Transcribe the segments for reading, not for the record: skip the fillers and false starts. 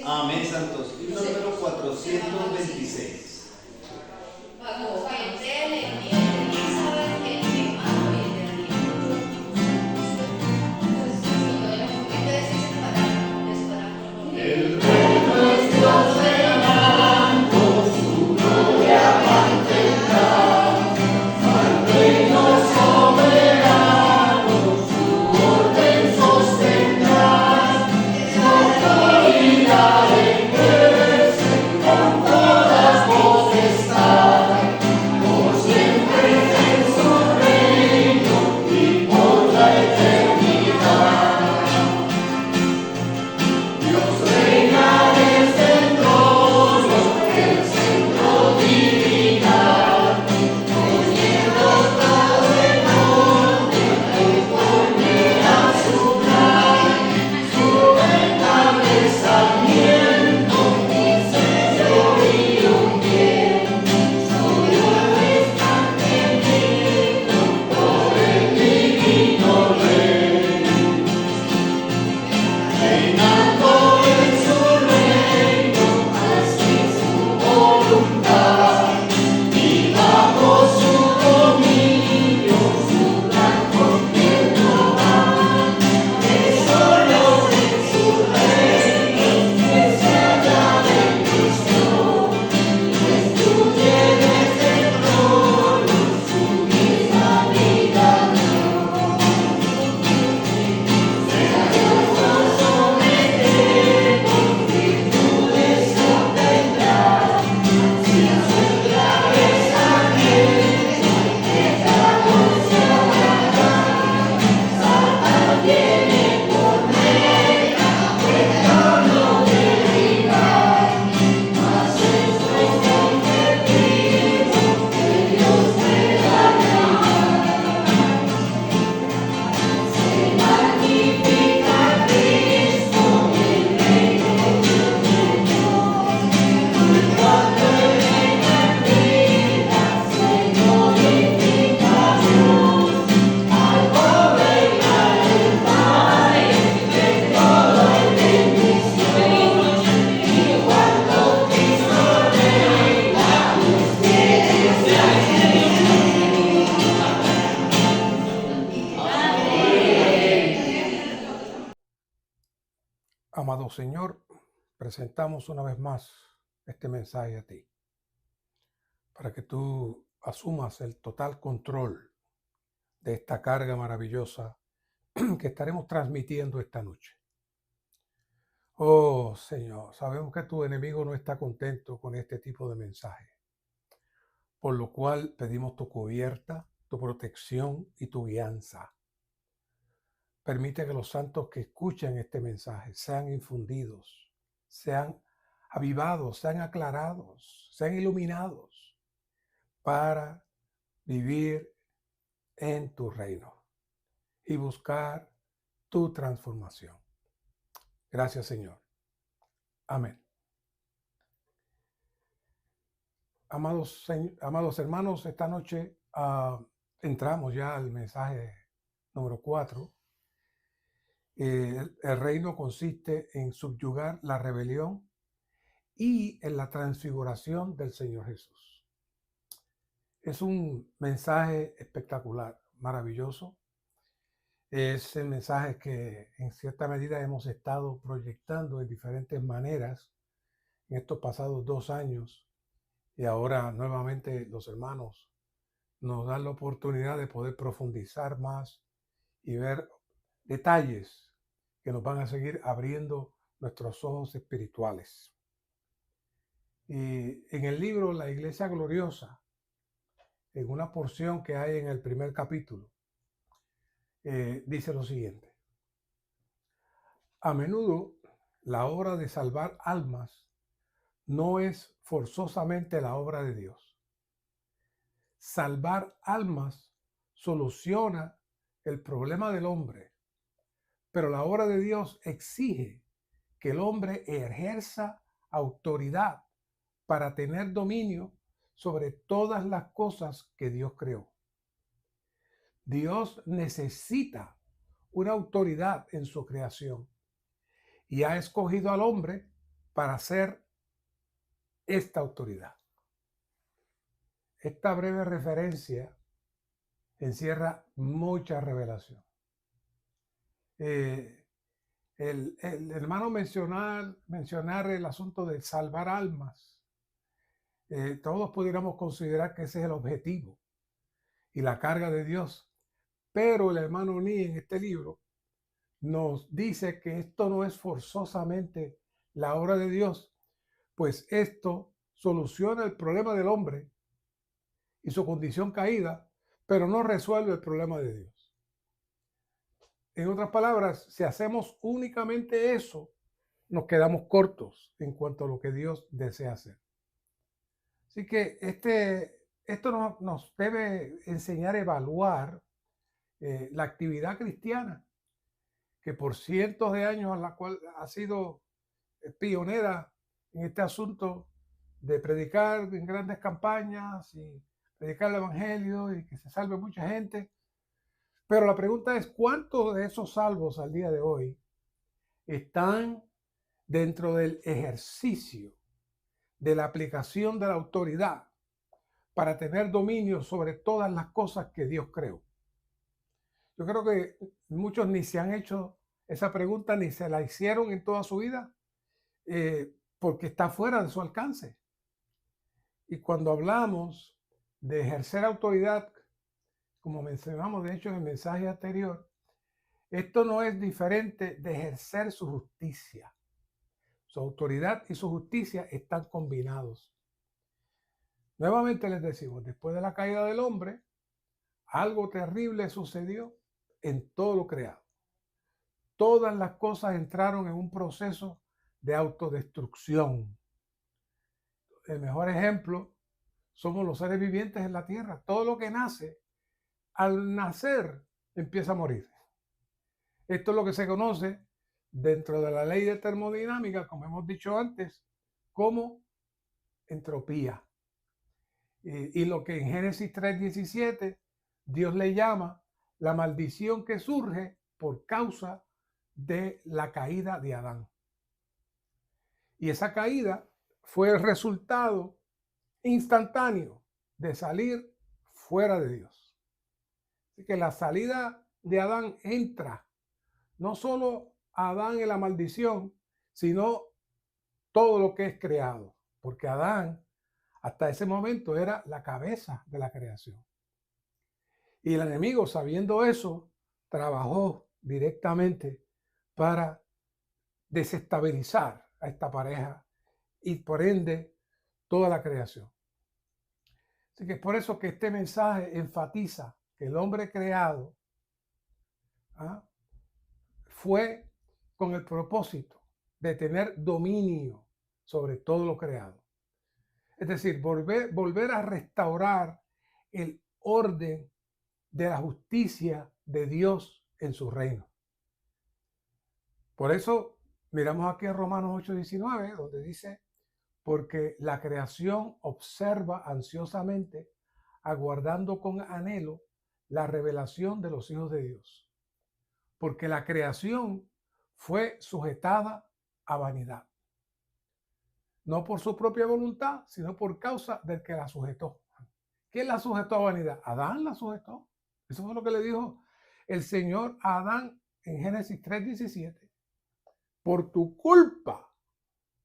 Amén, santos. Libro número 426. Amado Señor, presentamos una vez más este mensaje a ti, para que tú asumas el total control de esta carga maravillosa que estaremos transmitiendo esta noche. Oh Señor, sabemos que tu enemigo no está contento con este tipo de mensaje, por lo cual pedimos tu cubierta, tu protección y tu guianza. Permite que los santos que escuchen este mensaje sean infundidos, sean avivados, sean aclarados, sean iluminados para vivir en tu reino y buscar tu transformación. Gracias, Señor. Amén. Amados hermanos, esta noche entramos ya al mensaje número 4. El reino consiste en subyugar la rebelión y en la transfiguración del Señor Jesús. Es un mensaje espectacular, maravilloso. Es el mensaje que en cierta medida hemos estado proyectando de diferentes maneras en estos pasados 2 años, y ahora nuevamente los hermanos nos dan la oportunidad de poder profundizar más y ver detalles que nos van a seguir abriendo nuestros ojos espirituales. Y en el libro La Iglesia Gloriosa, en una porción que hay en el primer capítulo, dice lo siguiente: a menudo la obra de salvar almas no es forzosamente la obra de Dios. Salvar almas soluciona el problema del hombre, pero la obra de Dios exige que el hombre ejerza autoridad para tener dominio sobre todas las cosas que Dios creó. Dios necesita una autoridad en su creación y ha escogido al hombre para ser esta autoridad. Esta breve referencia encierra mucha revelación. El hermano mencionar el asunto de salvar almas, todos pudiéramos considerar que ese es el objetivo y la carga de Dios, pero el hermano Ni en este libro nos dice que esto no es forzosamente la obra de Dios, pues esto soluciona el problema del hombre y su condición caída, pero no resuelve el problema de Dios. En otras palabras, si hacemos únicamente eso, nos quedamos cortos en cuanto a lo que Dios desea hacer. Así que esto nos debe enseñar a evaluar la actividad cristiana, que por cientos de años a la cual ha sido pionera en este asunto de predicar en grandes campañas y predicar el evangelio y que se salve mucha gente. Pero la pregunta es, ¿cuántos de esos salvos al día de hoy están dentro del ejercicio de la aplicación de la autoridad para tener dominio sobre todas las cosas que Dios creó? Yo creo que muchos ni se han hecho esa pregunta ni se la hicieron en toda su vida, porque está fuera de su alcance. Y cuando hablamos de ejercer autoridad, como mencionamos de hecho en el mensaje anterior, esto no es diferente de ejercer su justicia. Su autoridad y su justicia están combinados. Nuevamente les decimos, después de la caída del hombre, algo terrible sucedió en todo lo creado. Todas las cosas entraron en un proceso de autodestrucción. El mejor ejemplo somos los seres vivientes en la tierra. Todo lo que nace, al nacer, empieza a morir. Esto es lo que se conoce dentro de la ley de termodinámica, como hemos dicho antes, como entropía. Y lo que en Génesis 3:17 Dios le llama la maldición que surge por causa de la caída de Adán. Y esa caída fue el resultado instantáneo de salir fuera de Dios. Así que la salida de Adán entra no solo a Adán en la maldición, sino todo lo que es creado, porque Adán hasta ese momento era la cabeza de la creación. Y el enemigo, sabiendo eso, trabajó directamente para desestabilizar a esta pareja y por ende toda la creación. Así que es por eso que este mensaje enfatiza que el hombre creado fue con el propósito de tener dominio sobre todo lo creado. Es decir, volver a restaurar el orden de la justicia de Dios en su reino. Por eso miramos aquí en Romanos 8:19, donde dice, porque la creación observa ansiosamente, aguardando con anhelo la revelación de los hijos de Dios. Porque la creación fue sujetada a vanidad. No por su propia voluntad, sino por causa del que la sujetó. ¿Quién la sujetó a vanidad? Adán la sujetó. Eso fue lo que le dijo el Señor a Adán en Génesis 3:17. Por tu culpa,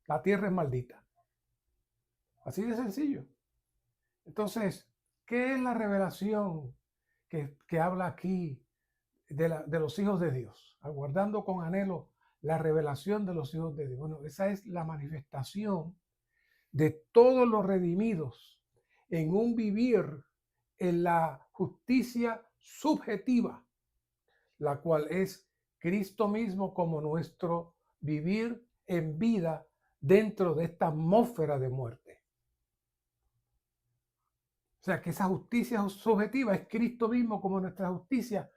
la tierra es maldita. Así de sencillo. Entonces, ¿qué es la revelación que habla aquí de los hijos de Dios? Aguardando con anhelo la revelación de los hijos de Dios. Bueno, esa es la manifestación de todos los redimidos en un vivir en la justicia subjetiva, la cual es Cristo mismo como nuestro vivir en vida dentro de esta atmósfera de muerte. O sea que esa justicia subjetiva es Cristo mismo como nuestra justicia,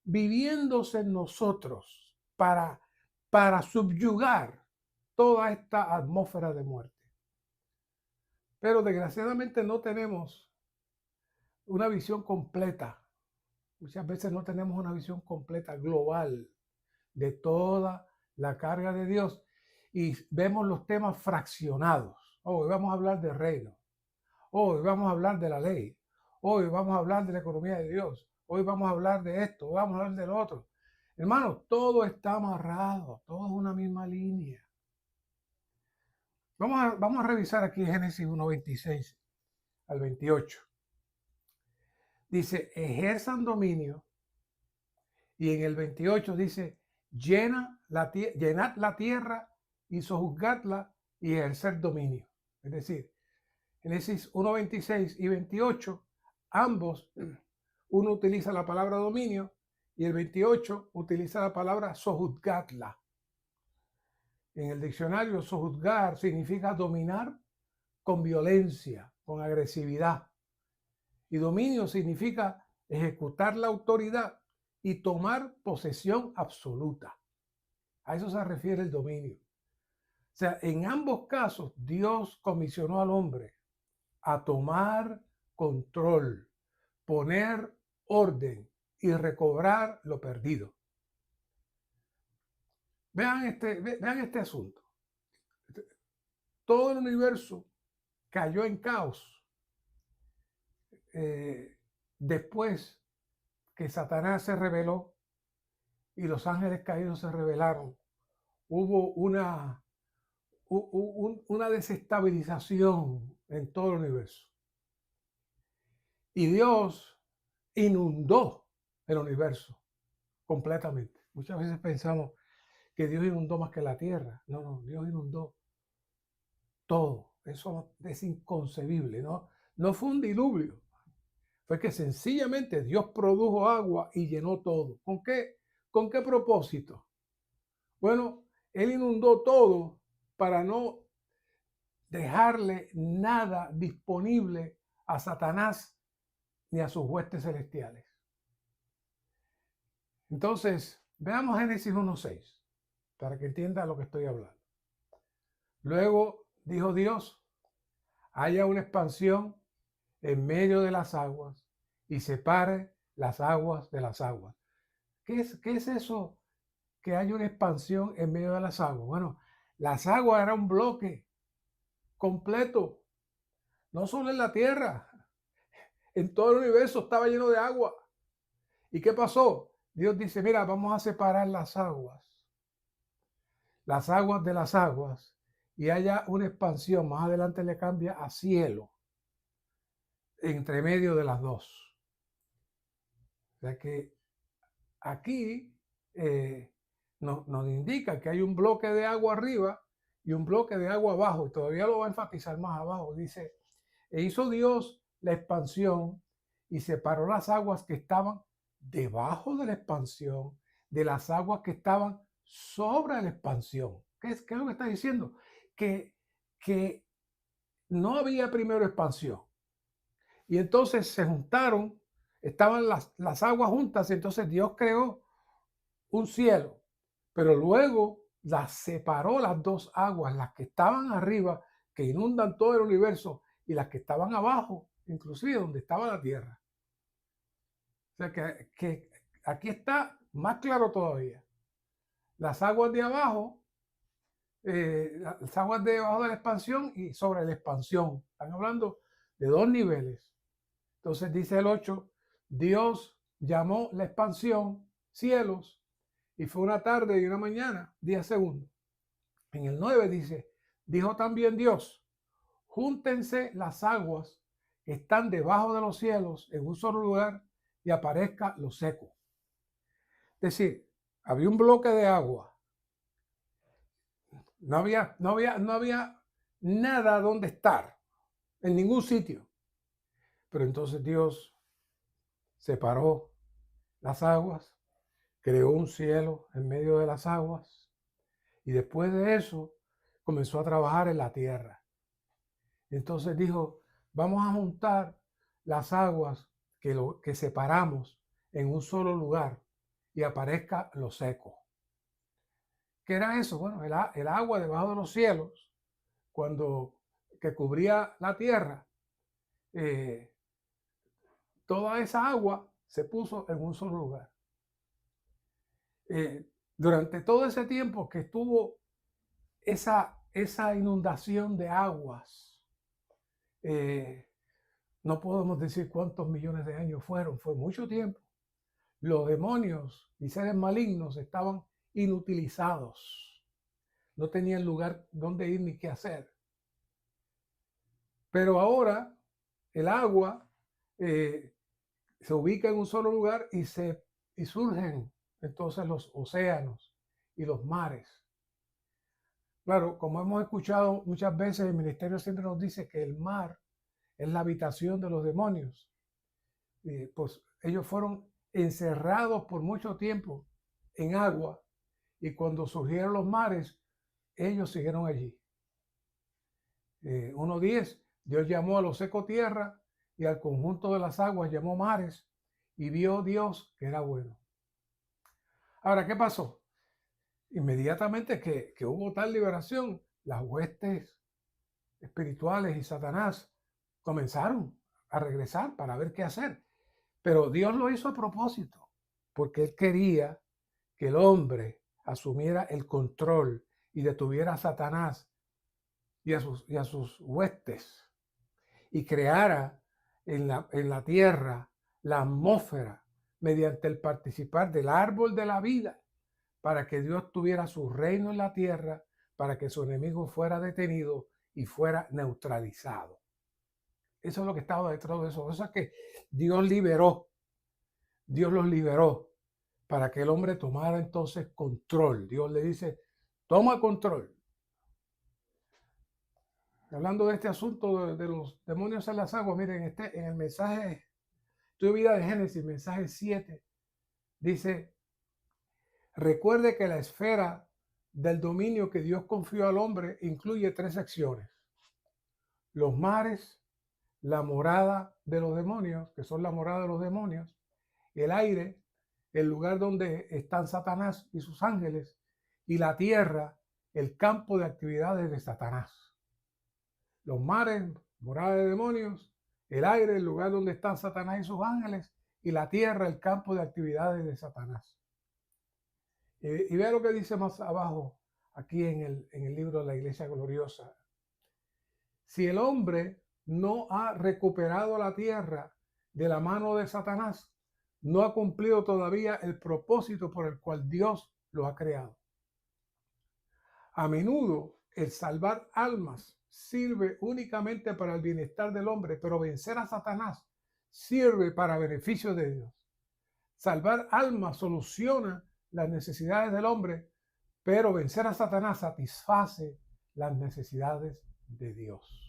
viviéndose en nosotros para subyugar toda esta atmósfera de muerte. Pero desgraciadamente no tenemos una visión completa. Muchas veces no tenemos una visión completa, global, de toda la carga de Dios. y vemos los temas fraccionados. Hoy vamos a hablar del reino. Hoy vamos a hablar de la ley. Hoy vamos a hablar de la economía de Dios. Hoy vamos a hablar de esto. Hoy vamos a hablar del otro. Hermanos, todo está amarrado. Todo es una misma línea. Vamos a revisar aquí Génesis 1:26 al 28. Dice, ejerzan dominio. Y en el 28 dice, llenad la tierra y sojuzgadla y ejercer dominio. Es decir, Génesis 1:26 y 28, ambos, uno utiliza la palabra dominio y el 28 utiliza la palabra sojuzgadla. En el diccionario, sojuzgar significa dominar con violencia, con agresividad. Y dominio significa ejecutar la autoridad y tomar posesión absoluta. A eso se refiere el dominio. O sea, en ambos casos, Dios comisionó al hombre a tomar control, poner orden y recobrar lo perdido. Vean este asunto. Todo el universo cayó en caos después que Satanás se rebeló y los ángeles caídos se rebelaron. Hubo una desestabilización en todo el universo. Y Dios inundó el universo completamente. Muchas veces pensamos que Dios inundó más que la tierra. No, Dios inundó todo. Eso es inconcebible, ¿no? No fue un diluvio. Fue que sencillamente Dios produjo agua y llenó todo. ¿Con qué propósito? Bueno, Él inundó todo para no dejarle nada disponible a Satanás ni a sus huestes celestiales. Entonces, veamos Génesis 1:6 para que entienda lo que estoy hablando. Luego dijo Dios, haya una expansión en medio de las aguas y separe las aguas de las aguas. ¿Qué es eso? Que hay una expansión en medio de las aguas. Bueno, las aguas eran un bloque completo, no solo en la tierra, en todo el universo estaba lleno de agua. ¿Y qué pasó? Dios dice, mira, vamos a separar las aguas de las aguas, y haya una expansión. Más adelante le cambia a cielo, entre medio de las dos. O sea que aquí nos indica que hay un bloque de agua arriba y un bloque de agua abajo, y todavía lo va a enfatizar más abajo. Dice, e hizo Dios la expansión y separó las aguas que estaban debajo de la expansión de las aguas que estaban sobre la expansión. ¿Qué es lo que está diciendo? Que no había primero expansión. Y entonces se juntaron, estaban las aguas juntas, y entonces Dios creó un cielo, pero luego las separó las dos aguas, las que estaban arriba, que inundan todo el universo, y las que estaban abajo, inclusive donde estaba la tierra. O sea que aquí está más claro todavía. Las aguas de abajo, las aguas debajo de la expansión y sobre la expansión. Están hablando de dos niveles. Entonces dice el 8, Dios llamó la expansión cielos, y fue una tarde y una mañana, día segundo. En el 9 dice, dijo también Dios, júntense las aguas que están debajo de los cielos en un solo lugar y aparezca lo seco. Es decir, había un bloque de agua. No había nada donde estar, en ningún sitio. Pero entonces Dios separó las aguas, creó un cielo en medio de las aguas, y después de eso comenzó a trabajar en la tierra. Entonces dijo, vamos a juntar las aguas que separamos en un solo lugar y aparezca lo seco. ¿Qué era eso? Bueno, el agua debajo de los cielos, que cubría la tierra, toda esa agua se puso en un solo lugar. Durante todo ese tiempo que estuvo esa inundación de aguas, no podemos decir cuántos millones de años fueron, fue mucho tiempo. Los demonios y seres malignos estaban inutilizados, no tenían lugar donde ir ni qué hacer. Pero ahora el agua se ubica en un solo lugar y surgen entonces los océanos y los mares. Claro, como hemos escuchado muchas veces, el ministerio siempre nos dice que el mar es la habitación de los demonios. Pues ellos fueron encerrados por mucho tiempo en agua, y cuando surgieron los mares, ellos siguieron allí. 1:10, Dios llamó a lo seco tierra y al conjunto de las aguas llamó mares, y vio Dios que era bueno. Ahora, ¿qué pasó? Inmediatamente que hubo tal liberación, las huestes espirituales y Satanás comenzaron a regresar para ver qué hacer. Pero Dios lo hizo a propósito, porque Él quería que el hombre asumiera el control y detuviera a Satanás y a sus huestes, y creara en la tierra la atmósfera mediante el participar del árbol de la vida, para que Dios tuviera su reino en la tierra, para que su enemigo fuera detenido y fuera neutralizado. Eso es lo que estaba detrás de eso. O sea que Dios los liberó para que el hombre tomara entonces control. Dios le dice, toma control. Hablando de este asunto de los demonios en las aguas, miren, en el mensaje, tu vida de Génesis, mensaje 7, dice, recuerde que la esfera del dominio que Dios confió al hombre incluye 3 secciones: los mares, la morada de los demonios, que son la morada de los demonios, el aire, el lugar donde están Satanás y sus ángeles, y la tierra, el campo de actividades de Satanás. Los mares, morada de demonios; el aire, el lugar donde están Satanás y sus ángeles; y la tierra, el campo de actividades de Satanás. Y vea lo que dice más abajo, aquí en el libro de la Iglesia Gloriosa. Si el hombre no ha recuperado la tierra de la mano de Satanás, no ha cumplido todavía el propósito por el cual Dios lo ha creado. A menudo el salvar almas sirve únicamente para el bienestar del hombre, pero vencer a Satanás sirve para beneficio de Dios. Salvar almas soluciona las necesidades del hombre, pero vencer a Satanás satisface las necesidades de Dios.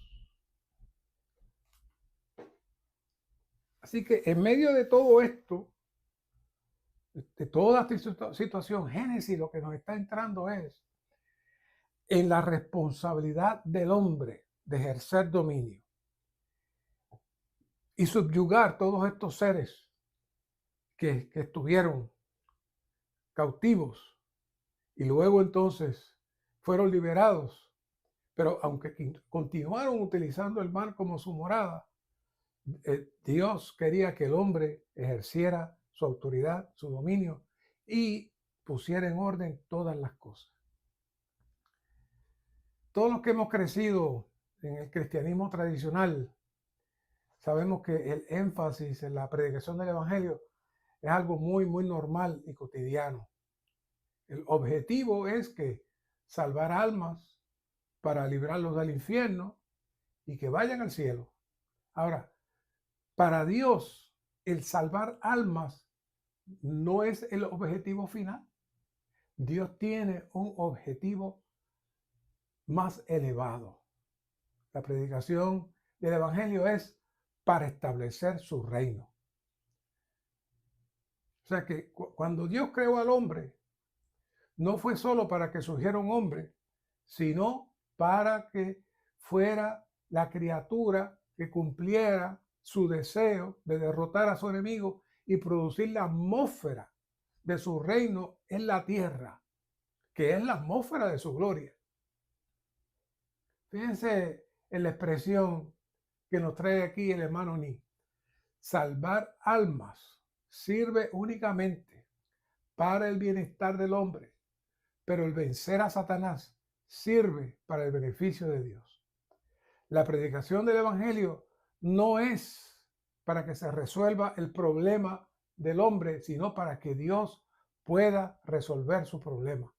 Así que en medio de todo esto, de toda esta situación, Génesis lo que nos está entrando es en la responsabilidad del hombre de ejercer dominio y subyugar todos estos seres que estuvieron cautivos y luego entonces fueron liberados, pero aunque continuaron utilizando el mar como su morada, Dios quería que el hombre ejerciera su autoridad, su dominio, y pusiera en orden todas las cosas. Todos los que hemos crecido en el cristianismo tradicional sabemos que el énfasis en la predicación del evangelio es algo muy, muy normal y cotidiano. El objetivo es que salvar almas para librarlos del infierno y que vayan al cielo. Ahora, para Dios, el salvar almas no es el objetivo final. Dios tiene un objetivo más elevado. La predicación del evangelio es para establecer su reino. O sea que cuando Dios creó al hombre, no fue solo para que surgiera un hombre, sino para que fuera la criatura que cumpliera su deseo de derrotar a su enemigo y producir la atmósfera de su reino en la tierra, que es la atmósfera de su gloria. Fíjense en la expresión que nos trae aquí el hermano Ni. Salvar almas sirve únicamente para el bienestar del hombre, pero el vencer a Satanás sirve para el beneficio de Dios. La predicación del Evangelio no es para que se resuelva el problema del hombre, sino para que Dios pueda resolver su problema.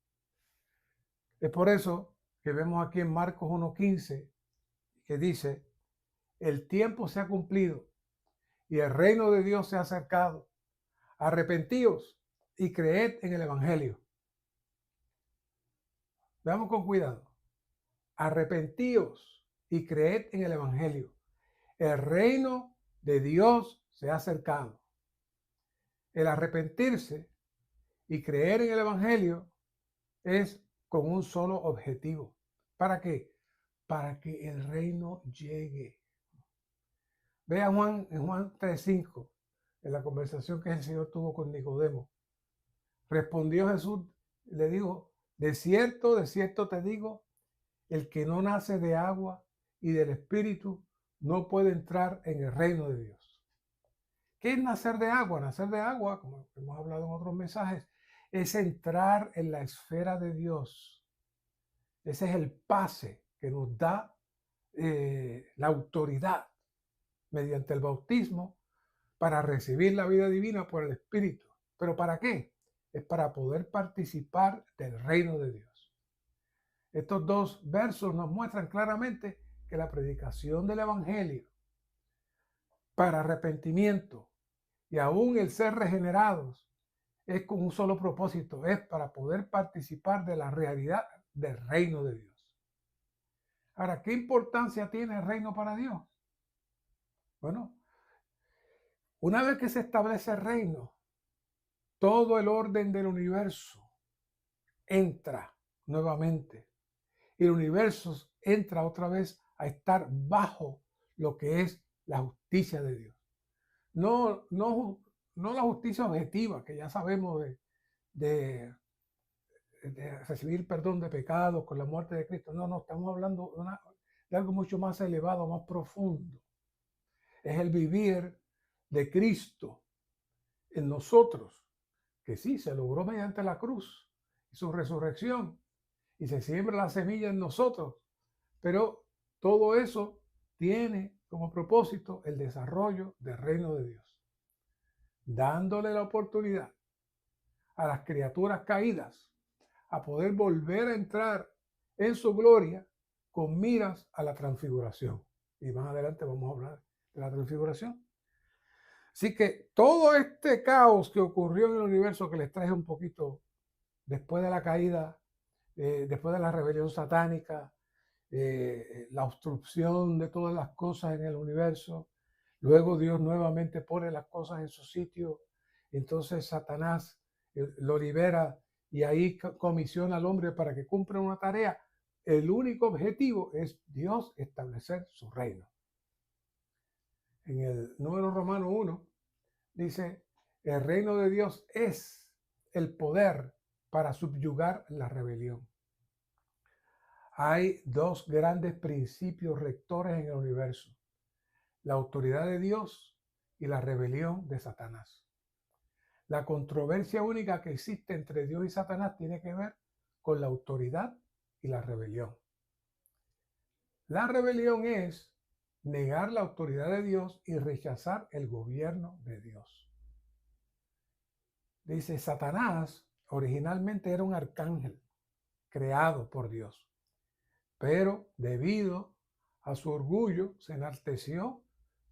Es por eso que vemos aquí en Marcos 1:15 que dice: el tiempo se ha cumplido y el reino de Dios se ha acercado. Arrepentíos y creed en el Evangelio. Veamos con cuidado. Arrepentíos y creed en el Evangelio. El reino de Dios se ha acercado. El arrepentirse y creer en el Evangelio es con un solo objetivo. ¿Para qué? Para que el reino llegue. Vea en Juan 3:5, en la conversación que el Señor tuvo con Nicodemo. Respondió Jesús, le dijo: de cierto te digo, el que no nace de agua y del Espíritu no puede entrar en el reino de Dios. ¿Qué es nacer de agua? Nacer de agua, como hemos hablado en otros mensajes, es entrar en la esfera de Dios. Ese es el pase que nos da la autoridad mediante el bautismo para recibir la vida divina por el Espíritu. ¿Pero para qué? Es para poder participar del reino de Dios. Estos dos versos nos muestran claramente que la predicación del Evangelio para arrepentimiento y aún el ser regenerados es con un solo propósito, es para poder participar de la realidad del reino de Dios. Ahora, ¿qué importancia tiene el reino para Dios? Bueno, una vez que se establece el reino, todo el orden del universo entra nuevamente y el universo entra otra vez a estar bajo lo que es la justicia de Dios. No la justicia objetiva, que ya sabemos de recibir perdón de pecados con la muerte de Cristo. No, estamos hablando de algo mucho más elevado, más profundo. Es el vivir de Cristo en nosotros, que sí, se logró mediante la cruz y su resurrección, y se siembra la semilla en nosotros, pero todo eso tiene como propósito el desarrollo del reino de Dios, dándole la oportunidad a las criaturas caídas a poder volver a entrar en su gloria con miras a la transfiguración. Y más adelante vamos a hablar de la transfiguración. Así que todo este caos que ocurrió en el universo, que les traje un poquito después de la caída, después de la rebelión satánica, la obstrucción de todas las cosas en el universo, luego Dios nuevamente pone las cosas en su sitio, entonces Satanás lo libera y ahí comisiona al hombre para que cumpla una tarea. El único objetivo es Dios establecer su reino. En el número romano 1 dice: el reino de Dios es el poder para subyugar la rebelión. Hay dos grandes principios rectores en el universo: la autoridad de Dios y la rebelión de Satanás. La controversia única que existe entre Dios y Satanás tiene que ver con la autoridad y la rebelión. La rebelión es negar la autoridad de Dios y rechazar el gobierno de Dios. Dice, Satanás originalmente era un arcángel creado por Dios, pero debido a su orgullo se enalteció,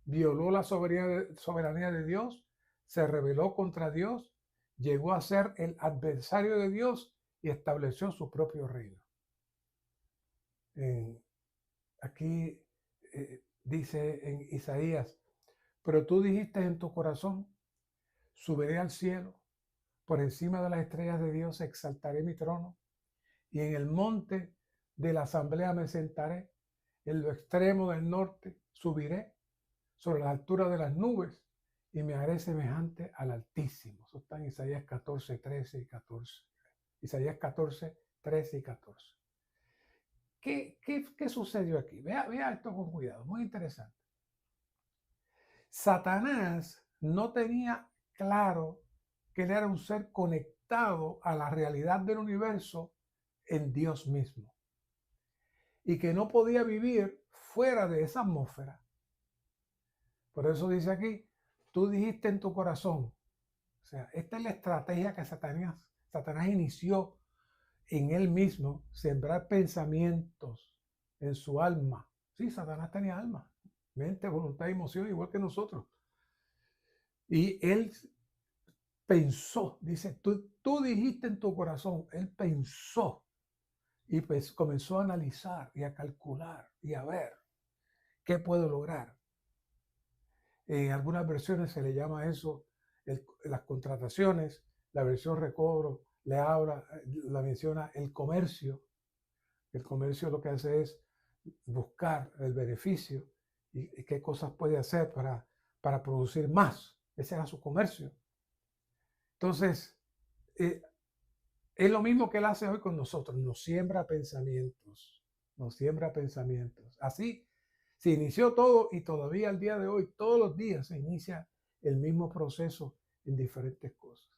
violó la soberanía de Dios, se rebeló contra Dios, llegó a ser el adversario de Dios y estableció su propio reino. Aquí dice en Isaías: pero tú dijiste en tu corazón, subiré al cielo, por encima de las estrellas de Dios exaltaré mi trono, y en el monte de la asamblea me sentaré, en lo extremo del norte subiré, sobre la altura de las nubes, y me haré semejante al Altísimo. Eso está en Isaías 14, 13 y 14. Isaías 14, 13 y 14. ¿Qué sucedió aquí? Vea esto con cuidado, muy interesante. Satanás no tenía claro que él era un ser conectado a la realidad del universo en Dios mismo. y que no podía vivir fuera de esa atmósfera. Por eso dice aquí, tú dijiste en tu corazón. O sea, esta es la estrategia que Satanás inició en él mismo, sembrar pensamientos en su alma. Sí, Satanás tenía alma, mente, voluntad y emoción, igual que nosotros. Y él pensó, dice, tú dijiste en tu corazón, él pensó y pues comenzó a analizar y a calcular y a ver qué puedo lograr. En algunas versiones se le llama eso las contrataciones, la versión recobro la menciona el comercio. El comercio lo que hace es buscar el beneficio y qué cosas puede hacer para producir más. Ese era su comercio. Entonces, es lo mismo que él hace hoy con nosotros, nos siembra pensamientos, nos siembra pensamientos. Así se inició todo y todavía al día de hoy, todos los días se inicia el mismo proceso en diferentes cosas.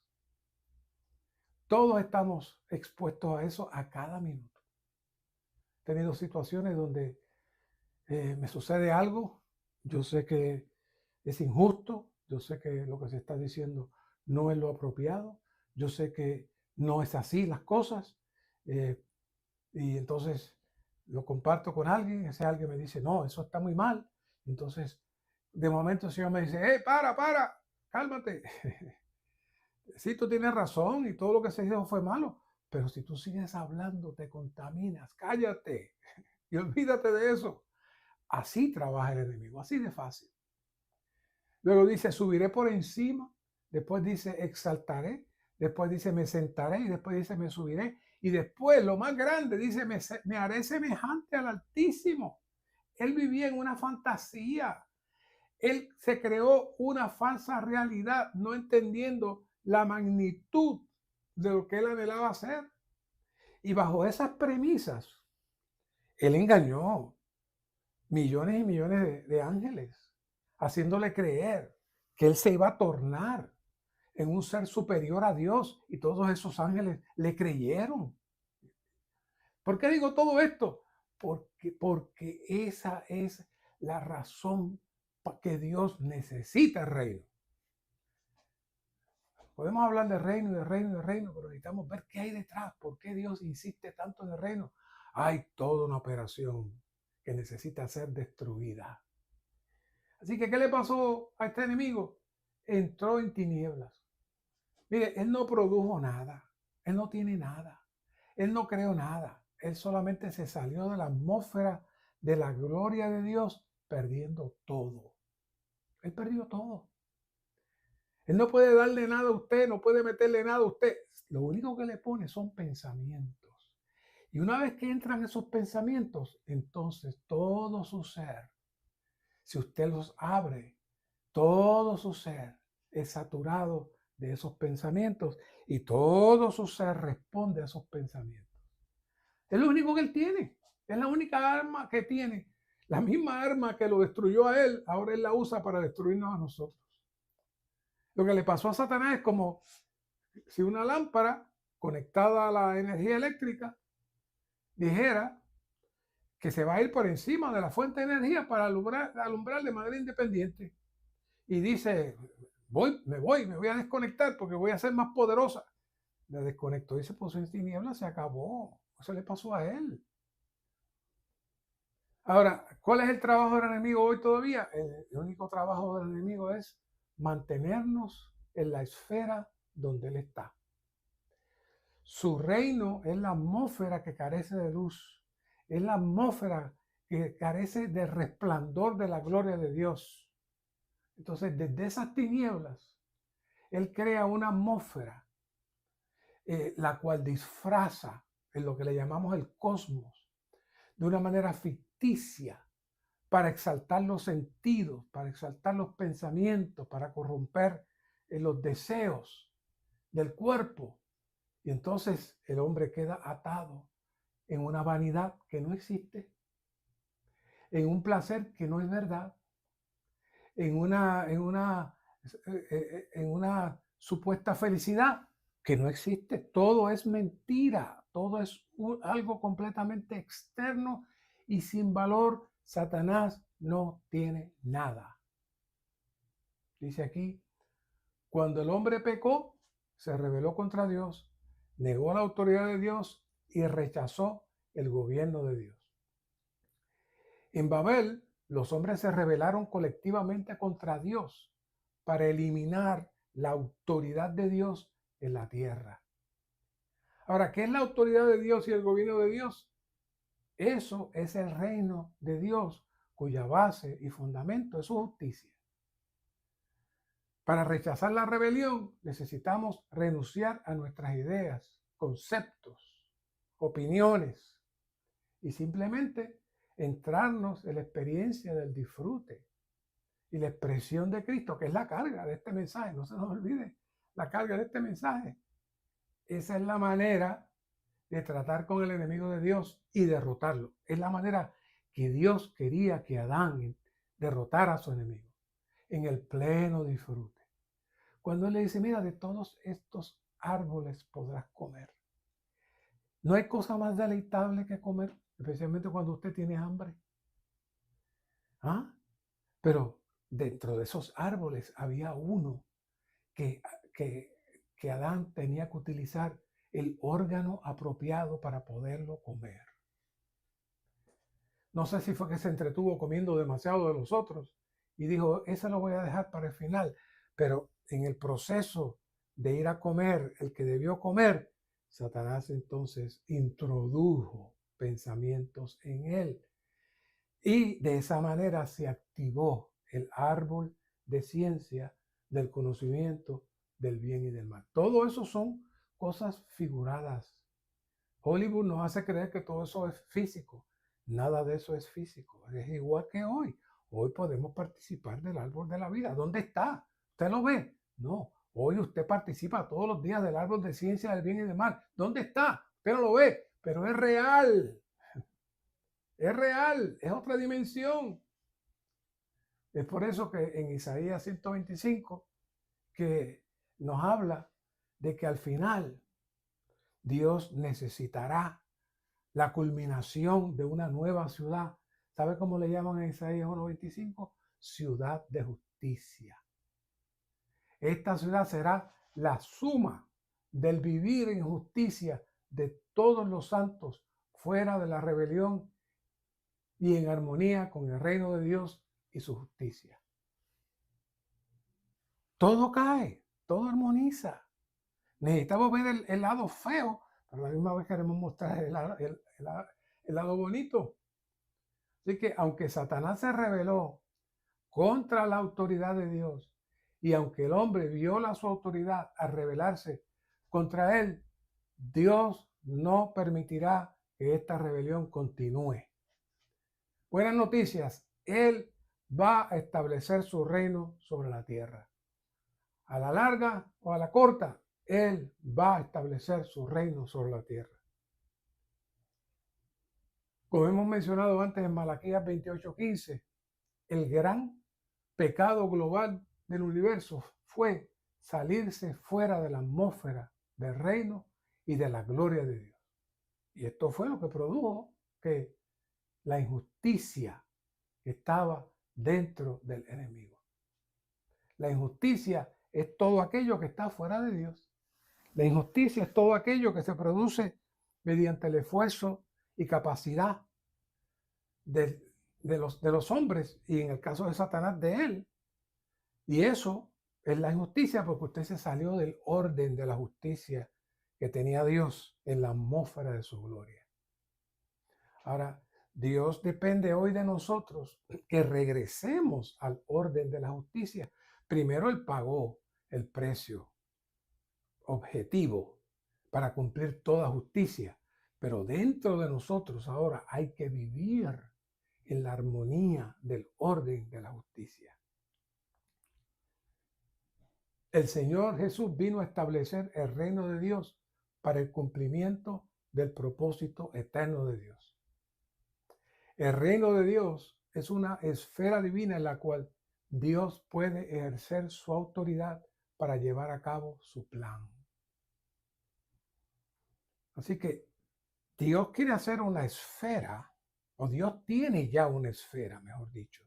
Todos estamos expuestos a eso a cada minuto. He tenido situaciones donde me sucede algo, yo sé que es injusto, yo sé que lo que se está diciendo no es lo apropiado, yo sé que no es así las cosas, y entonces lo comparto con alguien, ese alguien me dice, no, eso está muy mal. Entonces, de momento el Señor me dice, para, cálmate. Sí, tú tienes razón y todo lo que se dijo fue malo, pero si tú sigues hablando, te contaminas, cállate y olvídate de eso. Así trabaja el enemigo, así de fácil. Luego dice, subiré por encima, después dice, exaltaré, después dice, me sentaré y después dice, me subiré. Y después, lo más grande, dice, me haré semejante al Altísimo. Él vivía en una fantasía. Él se creó una falsa realidad, no entendiendo la magnitud de lo que él anhelaba hacer. Y bajo esas premisas, él engañó millones y millones de ángeles, haciéndole creer que él se iba a tornar en un ser superior a Dios, y todos esos ángeles le creyeron. ¿Por qué digo todo esto? Porque esa es la razón para que Dios necesita el reino. Podemos hablar de reino, pero necesitamos ver qué hay detrás, por qué Dios insiste tanto en el reino. Hay toda una operación que necesita ser destruida. Así que, ¿qué le pasó a este enemigo? Entró en tinieblas. Mire, él no produjo nada, él no tiene nada, él no creó nada, él solamente se salió de la atmósfera de la gloria de Dios, perdiendo todo. Él perdió todo. Él no puede darle nada a usted, no puede meterle nada a usted. Lo único que le pone son pensamientos. Y una vez que entran esos pensamientos, entonces todo su ser, si usted los abre, todo su ser es saturado de esos pensamientos y todo su ser responde a esos pensamientos. Es lo único que él tiene. Es la única arma que tiene. La misma arma que lo destruyó a él, ahora él la usa para destruirnos a nosotros. Lo que le pasó a Satanás es como si una lámpara conectada a la energía eléctrica dijera que se va a ir por encima de la fuente de energía para alumbrar de manera independiente. Y dice, me voy a desconectar porque voy a ser más poderosa. La desconectó y se puso en tinieblas, se acabó. Eso le pasó a él. Ahora, ¿cuál es el trabajo del enemigo hoy todavía? El único trabajo del enemigo es mantenernos en la esfera donde él está. Su reino es la atmósfera que carece de luz, es la atmósfera que carece de resplandor de la gloria de Dios. Entonces, desde esas tinieblas, él crea una atmósfera, la cual disfraza en lo que le llamamos el cosmos, de una manera ficticia, para exaltar los sentidos, para exaltar los pensamientos, para corromper los deseos del cuerpo. Y entonces el hombre queda atado en una vanidad que no existe, en un placer que no es verdad, en una supuesta felicidad que no existe. Todo es mentira, todo es algo completamente externo y sin valor, Satanás no tiene nada. Dice aquí, cuando el hombre pecó, se rebeló contra Dios, negó la autoridad de Dios y rechazó el gobierno de Dios. En Babel, los hombres se rebelaron colectivamente contra Dios para eliminar la autoridad de Dios en la tierra. Ahora, ¿qué es la autoridad de Dios y el gobierno de Dios? Eso es el reino de Dios, cuya base y fundamento es su justicia. Para rechazar la rebelión necesitamos renunciar a nuestras ideas, conceptos, opiniones y simplemente entrarnos en la experiencia del disfrute y la expresión de Cristo, que es la carga de este mensaje. No se nos olvide la carga de este mensaje. Esa es la manera de tratar con el enemigo de Dios y derrotarlo. Es la manera que Dios quería que Adán derrotara a su enemigo, en el pleno disfrute. Cuando él le dice, mira, de todos estos árboles podrás comer. No hay cosa más deleitable que comer, especialmente cuando usted tiene hambre. ¿Ah? Pero dentro de esos árboles había uno que Adán tenía que utilizar el órgano apropiado para poderlo comer. No sé si fue que se entretuvo comiendo demasiado de los otros y dijo, ese lo voy a dejar para el final. Pero en el proceso de ir a comer el que debió comer, Satanás entonces introdujo pensamientos en él. Y de esa manera se activó el árbol de ciencia del conocimiento del bien y del mal. Todo eso son cosas figuradas. Hollywood nos hace creer que todo eso es físico. Nada de eso es físico. Es igual que hoy. Hoy podemos participar del árbol de la vida. ¿Dónde está? ¿Usted lo ve? No. Hoy usted participa todos los días del árbol de ciencia del bien y del mal. ¿Dónde está? Usted no lo ve, pero es real. Es real. Es otra dimensión. Es por eso que en Isaías 125 que nos habla de que al final Dios necesitará la culminación de una nueva ciudad. ¿Sabe cómo le llaman en Isaías 1:25? Ciudad de justicia. Esta ciudad será la suma del vivir en justicia de todos los santos fuera de la rebelión y en armonía con el reino de Dios y su justicia. Todo cae, todo armoniza. Necesitamos ver el lado feo, pero a la misma vez queremos mostrar el lado bonito. Así que aunque Satanás se rebeló contra la autoridad de Dios y aunque el hombre viola su autoridad al rebelarse contra él, Dios no permitirá que esta rebelión continúe. Buenas noticias, Él va a establecer su reino sobre la tierra. A la larga o a la corta, Él va a establecer su reino sobre la tierra. Como hemos mencionado antes en Malaquías 28:15, el gran pecado global del universo fue salirse fuera de la atmósfera del reino y de la gloria de Dios. Y esto fue lo que produjo que la injusticia estaba dentro del enemigo. La injusticia es todo aquello que está fuera de Dios. La injusticia es todo aquello que se produce mediante el esfuerzo y capacidad de los hombres y en el caso de Satanás de él. Y eso es la injusticia porque usted se salió del orden de la justicia que tenía Dios en la atmósfera de su gloria. Ahora, Dios depende hoy de nosotros que regresemos al orden de la justicia. Primero Él pagó el precio objetivo para cumplir toda justicia, pero dentro de nosotros ahora hay que vivir en la armonía del orden de la justicia. El Señor Jesús vino a establecer el reino de Dios para el cumplimiento del propósito eterno de Dios. El reino de Dios es una esfera divina en la cual Dios puede ejercer su autoridad para llevar a cabo su plan. Así que Dios quiere hacer una esfera o Dios tiene ya una esfera, mejor dicho.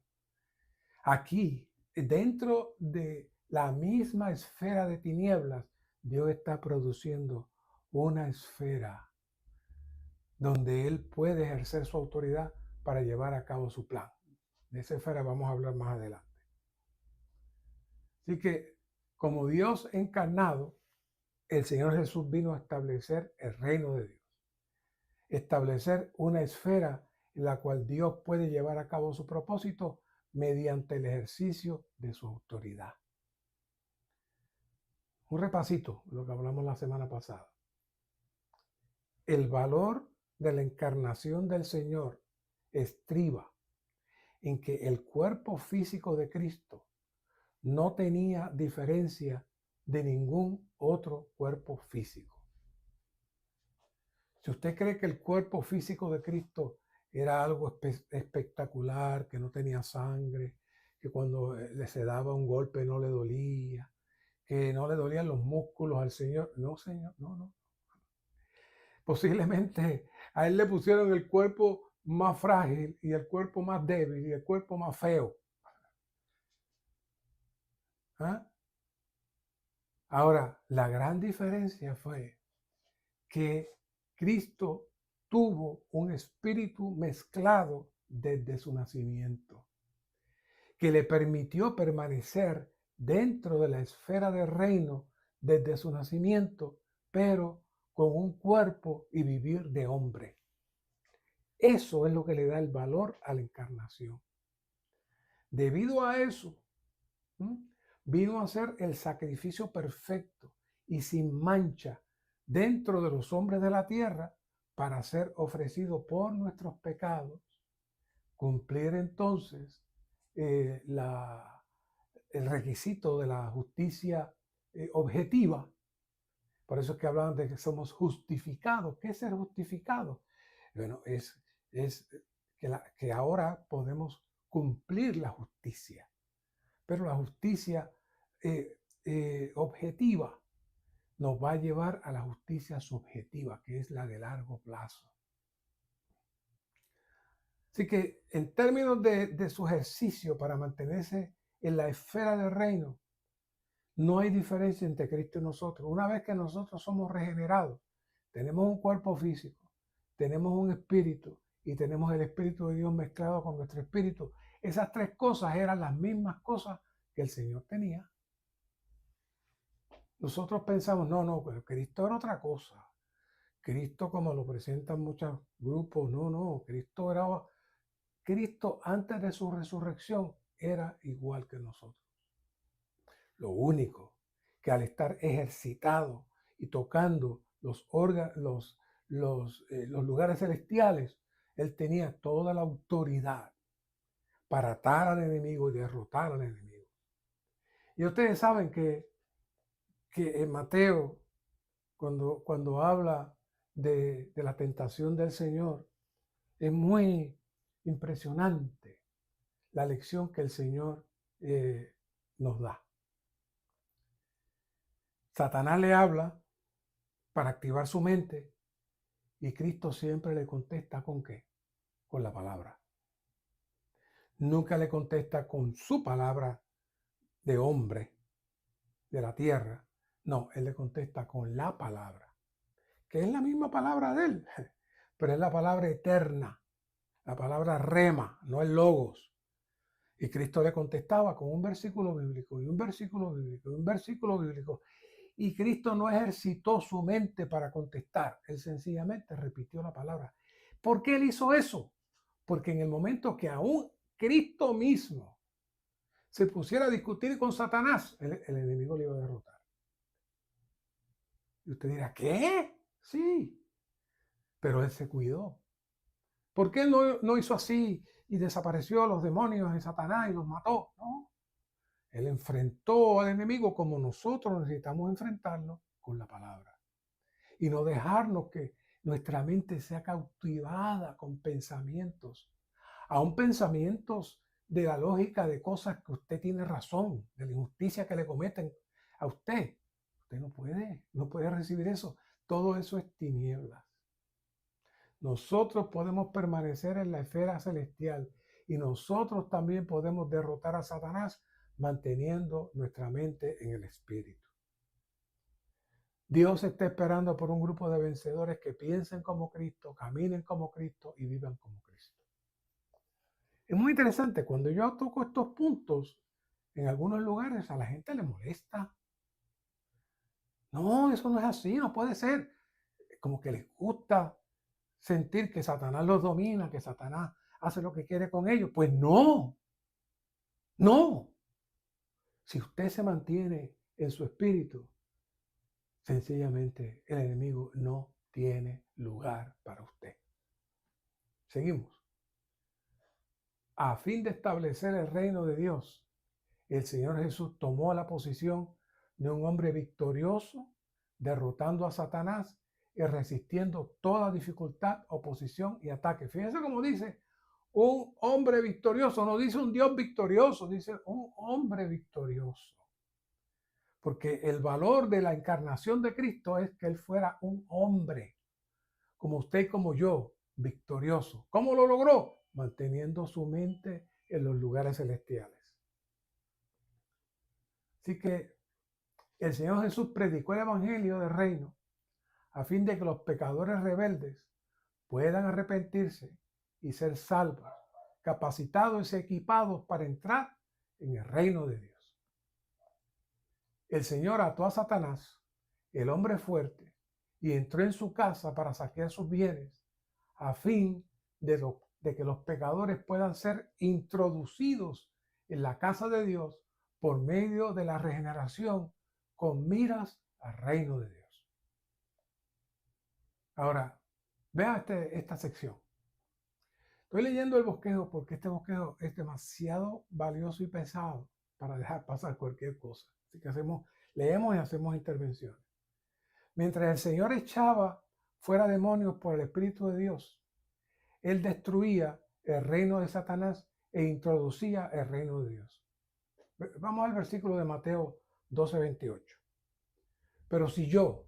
Aquí, dentro de la misma esfera de tinieblas, Dios está produciendo una esfera donde Él puede ejercer su autoridad para llevar a cabo su plan. De esa esfera vamos a hablar más adelante. Así que, como Dios encarnado, el Señor Jesús vino a establecer el reino de Dios. Establecer una esfera en la cual Dios puede llevar a cabo su propósito mediante el ejercicio de su autoridad. Un repasito de lo que hablamos la semana pasada. El valor de la encarnación del Señor estriba en que el cuerpo físico de Cristo no tenía diferencia de ningún otro cuerpo físico. Si usted cree que el cuerpo físico de Cristo era algo espectacular, que no tenía sangre, que cuando se daba un golpe no le dolía, que no le dolían los músculos al Señor. No, Señor, no. Posiblemente a Él le pusieron el cuerpo más frágil y el cuerpo más débil y el cuerpo más feo. ¿Ah? Ahora, la gran diferencia fue que Cristo tuvo un espíritu mezclado desde su nacimiento, que le permitió permanecer dentro de la esfera del reino desde su nacimiento, pero con un cuerpo y vivir de hombre. Eso es lo que le da el valor a la encarnación. Debido a eso, vino a ser el sacrificio perfecto y sin mancha dentro de los hombres de la tierra para ser ofrecido por nuestros pecados, cumplir entonces el requisito de la justicia objetiva. Por eso es que hablan de que somos justificados. ¿Qué es ser justificado? Bueno, es que ahora podemos cumplir la justicia, pero la justicia objetiva nos va a llevar a la justicia subjetiva, que es la de largo plazo. Así que en términos de su ejercicio para mantenerse en la esfera del reino, no hay diferencia entre Cristo y nosotros. Una vez que nosotros somos regenerados, tenemos un cuerpo físico, tenemos un espíritu y tenemos el Espíritu de Dios mezclado con nuestro espíritu. Esas tres cosas eran las mismas cosas que el Señor tenía. Nosotros pensamos, no, pero Cristo era otra cosa. Cristo, como lo presentan muchos grupos, no, Cristo antes de su resurrección era igual que nosotros. Lo único que al estar ejercitado y tocando los lugares celestiales, él tenía toda la autoridad para atar al enemigo y derrotar al enemigo. Y ustedes saben que en Mateo, cuando habla de la tentación del Señor, es muy impresionante la lección que el Señor nos da. Satanás le habla para activar su mente y Cristo siempre le contesta ¿con qué? Con la palabra. Nunca le contesta con su palabra de hombre de la tierra. No, él le contesta con la palabra, que es la misma palabra de él, pero es la palabra eterna, la palabra rema, no el logos. Y Cristo le contestaba con un versículo bíblico y un versículo bíblico y un versículo bíblico. Y Cristo no ejercitó su mente para contestar, él sencillamente repitió la palabra. ¿Por qué él hizo eso? Porque en el momento que aún Cristo mismo se pusiera a discutir con Satanás, el enemigo le iba a derrotar. Y usted dirá, ¿qué? Sí, pero él se cuidó. ¿Por qué él no hizo así y desapareció a los demonios de Satanás y los mató? No. Él enfrentó al enemigo como nosotros necesitamos enfrentarlo, con la palabra. Y no dejarnos que nuestra mente sea cautivada con pensamientos, aún pensamientos de la lógica de cosas que usted tiene razón, de la injusticia que le cometen a usted. Usted no puede recibir eso. Todo eso es tinieblas. nosotros podemos permanecer en la esfera celestial y nosotros también podemos derrotar a Satanás manteniendo nuestra mente en el Espíritu. Dios está esperando por un grupo de vencedores que piensen como Cristo, caminen como Cristo y vivan como Cristo. Es muy interesante, cuando yo toco estos puntos, en algunos lugares a la gente le molesta. No, eso no es así, no puede ser. Como que les gusta sentir que Satanás los domina, que Satanás hace lo que quiere con ellos. Pues no, no. Si usted se mantiene en su espíritu, sencillamente el enemigo no tiene lugar para usted. Seguimos. A fin de establecer el reino de Dios, el Señor Jesús tomó la posición de un hombre victorioso, derrotando a Satanás y resistiendo toda dificultad, oposición y ataque. Fíjense cómo dice un hombre victorioso, no dice un Dios victorioso, dice un hombre victorioso. Porque el valor de la encarnación de Cristo es que Él fuera un hombre, como usted y como yo, victorioso. ¿Cómo lo logró? Manteniendo su mente en los lugares celestiales. Así que el Señor Jesús predicó el Evangelio del Reino a fin de que los pecadores rebeldes puedan arrepentirse y ser salvos, capacitados y equipados para entrar en el reino de Dios. El Señor ató a Satanás, el hombre fuerte, y entró en su casa para saquear sus bienes, a fin de que los pecadores puedan ser introducidos en la casa de Dios por medio de la regeneración con miras al reino de Dios. Ahora, vea esta sección. Estoy leyendo el bosquejo porque este bosquejo es demasiado valioso y pesado para dejar pasar cualquier cosa. Así que leemos y hacemos intervenciones. Mientras el Señor echaba fuera demonios por el Espíritu de Dios, Él destruía el reino de Satanás e introducía el reino de Dios. Vamos al versículo de Mateo 12:28. Pero si yo,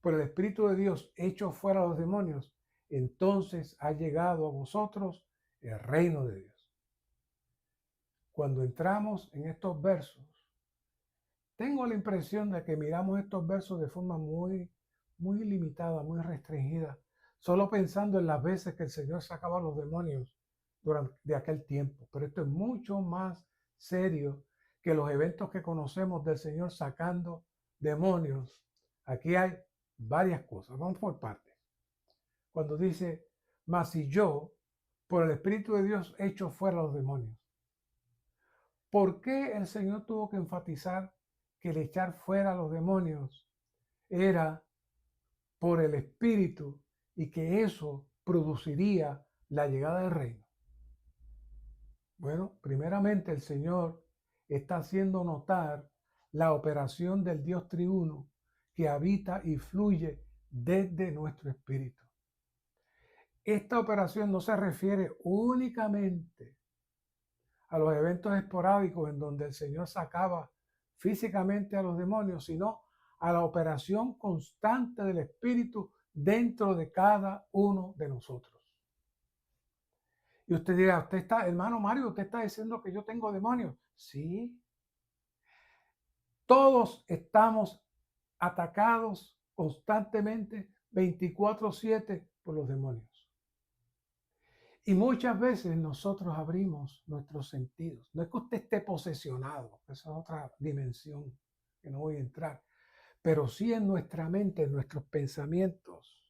por el Espíritu de Dios, echo fuera a los demonios, entonces ha llegado a vosotros el reino de Dios. Cuando entramos en estos versos, tengo la impresión de que miramos estos versos de forma muy limitada, muy restringida, solo pensando en las veces que el Señor sacaba a los demonios durante aquel tiempo. Pero esto es mucho más serio que los eventos que conocemos del Señor sacando demonios. Aquí hay varias cosas. Vamos por partes. Cuando dice, mas si yo, por el Espíritu de Dios, echo fuera a los demonios. ¿Por qué el Señor tuvo que enfatizar que el echar fuera a los demonios era por el Espíritu y que eso produciría la llegada del reino? Bueno, primeramente el Señor está haciendo notar la operación del Dios triuno que habita y fluye desde nuestro espíritu. Esta operación no se refiere únicamente a los eventos esporádicos en donde el Señor sacaba físicamente a los demonios, sino a la operación constante del Espíritu dentro de cada uno de nosotros. Y usted dirá, usted está, hermano Mario, usted está diciendo que yo tengo demonios. Sí. Todos estamos atacados constantemente 24/7 por los demonios. Y muchas veces nosotros abrimos nuestros sentidos. No es que usted esté posesionado, esa es otra dimensión que no voy a entrar, pero sí en nuestra mente, en nuestros pensamientos,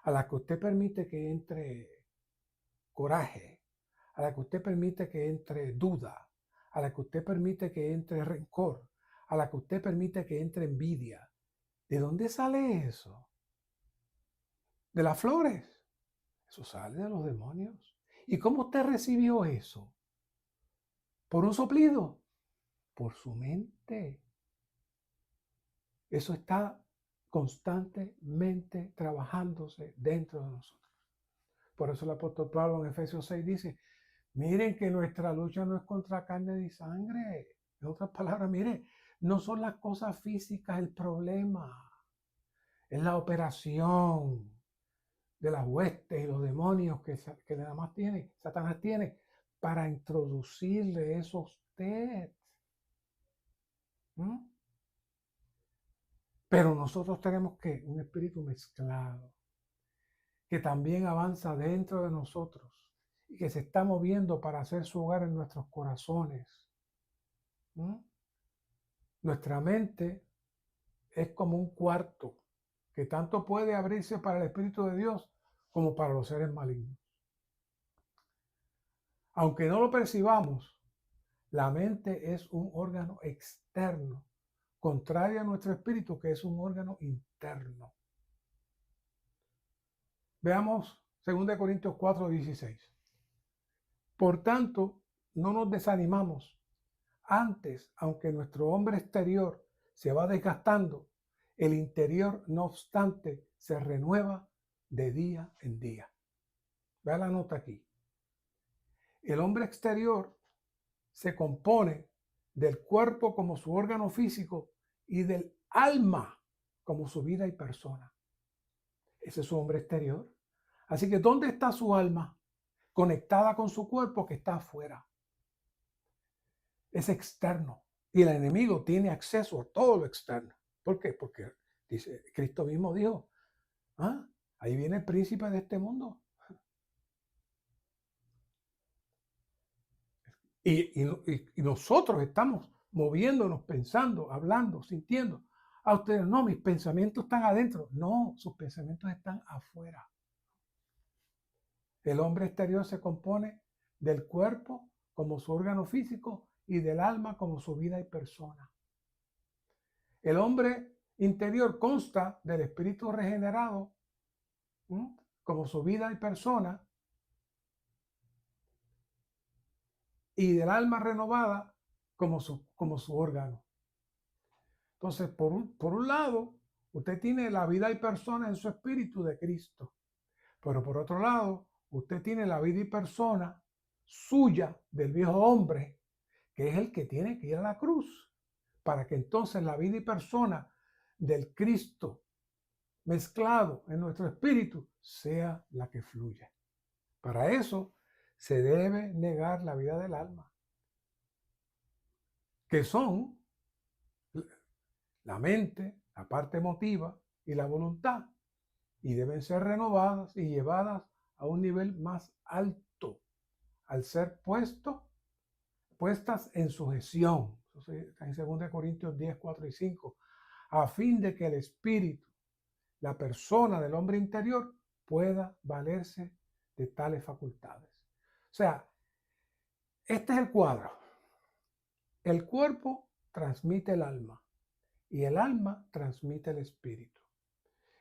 a la que usted permite que entre coraje, a la que usted permite que entre duda, a la que usted permite que entre rencor, a la que usted permite que entre envidia. ¿De dónde sale eso? De las flores. Eso sale de los demonios. ¿Y cómo usted recibió eso? ¿Por un soplido? Por su mente. Eso está constantemente trabajándose dentro de nosotros. Por eso el apóstol Pablo en Efesios 6 dice, miren que nuestra lucha no es contra carne y sangre. En otras palabras, miren, no son las cosas físicas el problema. Es la operación de las huestes y los demonios que nada más tiene, Satanás tiene, para introducirle eso a usted. ¿Mm? Pero nosotros tenemos que un espíritu mezclado, que también avanza dentro de nosotros y que se está moviendo para hacer su hogar en nuestros corazones. ¿Mm? Nuestra mente es como un cuarto que tanto puede abrirse para el Espíritu de Dios como para los seres malignos. Aunque no lo percibamos, la mente es un órgano externo, contrario a nuestro espíritu, que es un órgano interno. Veamos 2 Corintios 4:16. Por tanto, no nos desanimamos. Antes, aunque nuestro hombre exterior se va desgastando, el interior, no obstante, se renueva de día en día. Vea la nota aquí. El hombre exterior se compone del cuerpo como su órgano físico y del alma como su vida y persona. Ese es su hombre exterior. Así que, ¿dónde está su alma? Conectada con su cuerpo que está afuera. Es externo. Y el enemigo tiene acceso a todo lo externo. ¿Por qué? Porque dice, Cristo mismo dijo, ahí viene el príncipe de este mundo. Y nosotros estamos moviéndonos, pensando, hablando, sintiendo. A ustedes, no, mis pensamientos están adentro. No, sus pensamientos están afuera. El hombre exterior se compone del cuerpo como su órgano físico y del alma como su vida y persona. El hombre interior consta del espíritu regenerado como su vida y persona y del alma renovada como su órgano. Entonces, por un lado, usted tiene la vida y persona en su espíritu de Cristo, pero por otro lado, usted tiene la vida y persona suya del viejo hombre, que es el que tiene que ir a la cruz, para que entonces la vida y persona del Cristo mezclado en nuestro espíritu sea la que fluya. Para eso se debe negar la vida del alma, que son la mente, la parte emotiva y la voluntad, y deben ser renovadas y llevadas a un nivel más alto al ser puestas en sujeción. Eso está en 2 Corintios 10, 4 y 5, a fin de que el espíritu, la persona del hombre interior, pueda valerse de tales facultades. O sea, este es el cuadro. El cuerpo transmite el alma y el alma transmite el espíritu.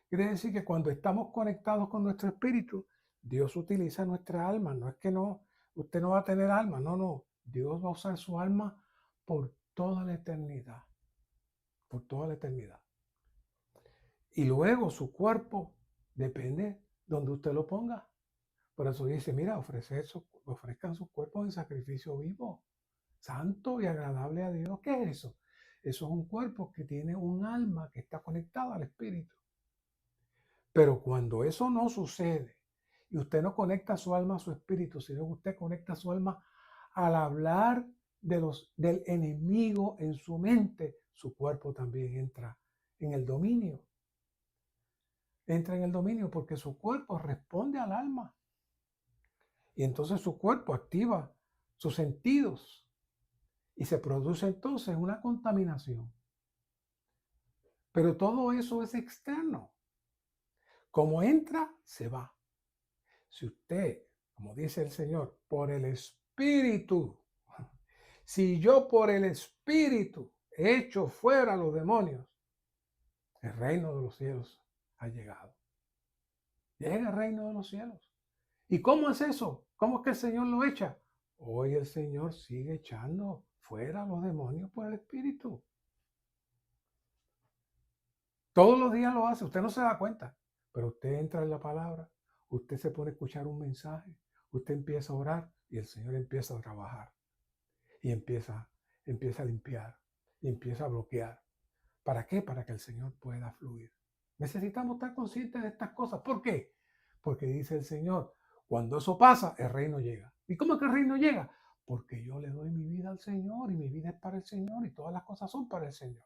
Quiere decir que cuando estamos conectados con nuestro espíritu, Dios utiliza nuestra alma. No es que usted no va a tener alma, no. Dios va a usar su alma por toda la eternidad. Por toda la eternidad. Y luego su cuerpo depende donde usted lo ponga. Por eso dice, mira, ofrezcan sus cuerpos en sacrificio vivo, santo y agradable a Dios. ¿Qué es eso? Eso es un cuerpo que tiene un alma que está conectada al espíritu. Pero cuando eso no sucede y usted no conecta su alma a su espíritu, sino que usted conecta su alma al hablar del enemigo en su mente, su cuerpo también entra en el dominio. Entra en el dominio porque su cuerpo responde al alma. Y entonces su cuerpo activa sus sentidos y se produce entonces una contaminación. Pero todo eso es externo. Como entra, se va. Si usted, como dice el Señor, por el Espíritu, si yo por el Espíritu echo fuera a los demonios, el reino de los cielos ha llegado. Llega el reino de los cielos. ¿Y cómo es eso? ¿Cómo es que el Señor lo echa? Hoy el Señor sigue echando fuera a los demonios por el Espíritu. Todos los días lo hace, usted no se da cuenta, pero usted entra en la palabra, usted se pone a escuchar un mensaje, usted empieza a orar y el Señor empieza a trabajar y empieza a limpiar y empieza a bloquear. ¿Para qué? Para que el Señor pueda fluir. Necesitamos estar conscientes de estas cosas. ¿Por qué? Porque dice el Señor, cuando eso pasa, el reino llega. ¿Y cómo es que el reino llega? Porque yo le doy mi vida al Señor y mi vida es para el Señor y todas las cosas son para el Señor.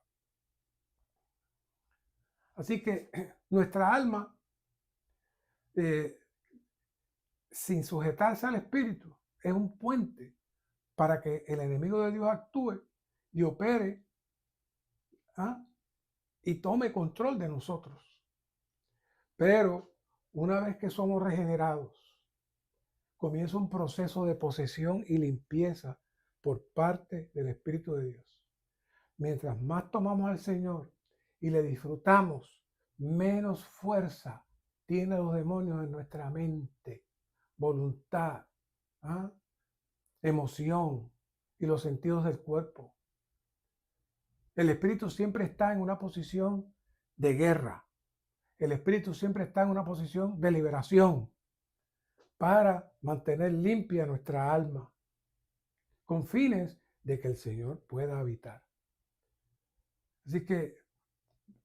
Así que nuestra alma, eh, sin sujetarse al Espíritu, es un puente para que el enemigo de Dios actúe y opere, ¿ah?, y tome control de nosotros. Pero una vez que somos regenerados, comienza un proceso de posesión y limpieza por parte del Espíritu de Dios. Mientras más tomamos al Señor y le disfrutamos, menos fuerza tienen los demonios en nuestra mente, voluntad, ¿ah?, emoción y los sentidos del cuerpo. El Espíritu siempre está en una posición de guerra. El Espíritu siempre está en una posición de liberación para mantener limpia nuestra alma, con fines de que el Señor pueda habitar. Así que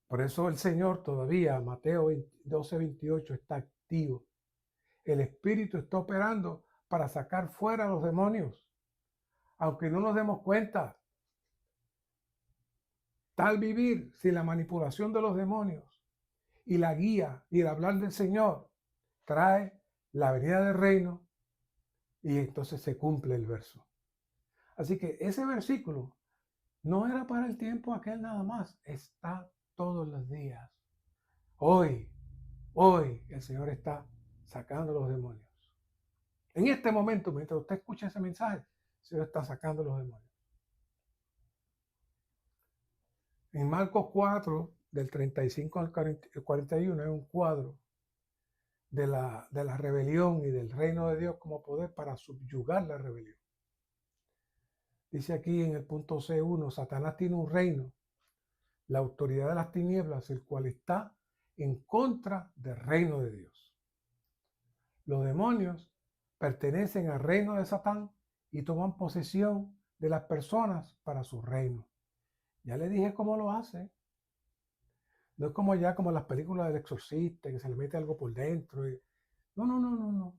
por eso el Señor todavía, Mateo 12:28, está activo. El Espíritu está operando para sacar fuera a los demonios, aunque no nos demos cuenta. Tal vivir sin la manipulación de los demonios y la guía y el hablar del Señor trae la venida del reino y entonces se cumple el verso. Así que ese versículo no era para el tiempo aquel nada más, está todos los días. Hoy el Señor está sacando los demonios. En este momento, mientras usted escucha ese mensaje, el Señor está sacando los demonios. En Marcos 4, del 35 al 41, hay un cuadro de la rebelión y del reino de Dios como poder para subyugar la rebelión. Dice aquí en el punto C1, Satanás tiene un reino, la autoridad de las tinieblas, el cual está en contra del reino de Dios. Los demonios pertenecen al reino de Satán y toman posesión de las personas para su reino. Ya le dije cómo lo hace. No es como ya como las películas del exorcista, que se le mete algo por dentro. No.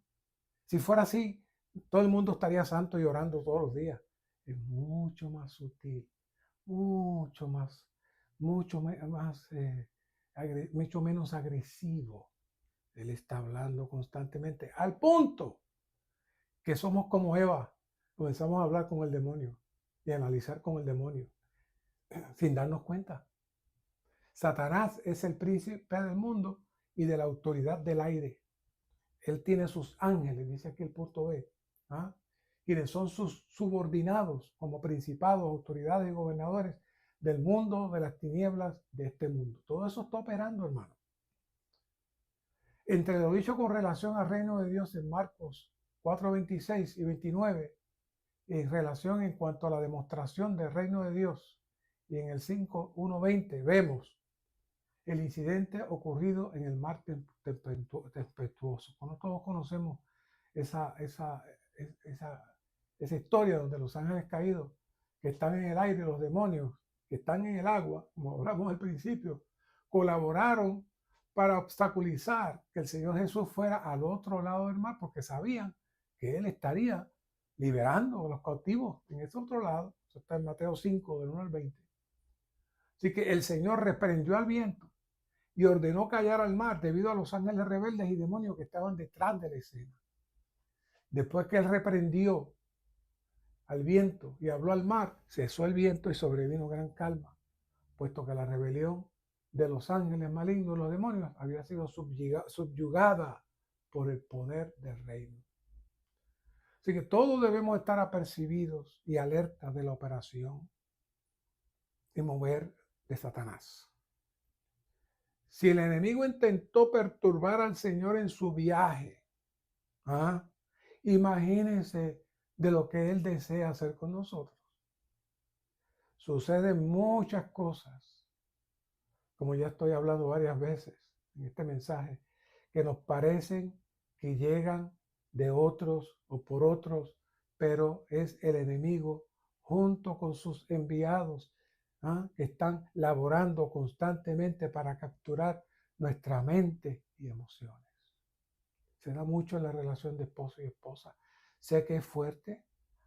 Si fuera así, todo el mundo estaría santo y orando todos los días. Es mucho más sutil, mucho menos agresivo. Él está hablando constantemente, al punto que somos como Eva. Comenzamos a hablar con el demonio y a analizar con el demonio, sin darnos cuenta. Satanás es el príncipe del mundo y de la autoridad del aire. Él tiene sus ángeles, dice aquí el punto B, ¿ah?, quienes son sus subordinados como principados, autoridades y gobernadores del mundo, de las tinieblas de este mundo. Todo eso está operando, hermano. Entre lo dicho con relación al reino de Dios en Marcos 4:26 y 29, en relación en cuanto a la demostración del reino de Dios, y en el 5:1-20 vemos el incidente ocurrido en el mar tempestuoso. Todos conocemos esa historia donde los ángeles caídos que están en el aire, los demonios que están en el agua, como hablamos al principio, colaboraron para obstaculizar que el Señor Jesús fuera al otro lado del mar, porque sabían que Él estaría liberando a los cautivos en ese otro lado. Eso está en Mateo 5, del 1 al 20. Así que el Señor reprendió al viento y ordenó callar al mar debido a los ángeles rebeldes y demonios que estaban detrás de la escena. Después que Él reprendió al viento y habló al mar, cesó el viento y sobrevino gran calma, puesto que la rebelión de los ángeles malignos, los demonios, había sido subyugada por el poder del reino. Así que todos debemos estar apercibidos y alertas de la operación y mover de Satanás. Si el enemigo intentó perturbar al Señor en su viaje, imagínense de lo que Él desea hacer con nosotros. Suceden muchas cosas, como ya estoy hablando varias veces en este mensaje, que nos parecen que llegan de otros o por otros, pero es el enemigo junto con sus enviados, que están laborando constantemente para capturar nuestra mente y emociones. Se da mucho en la relación de esposo y esposa. Sé que es fuerte,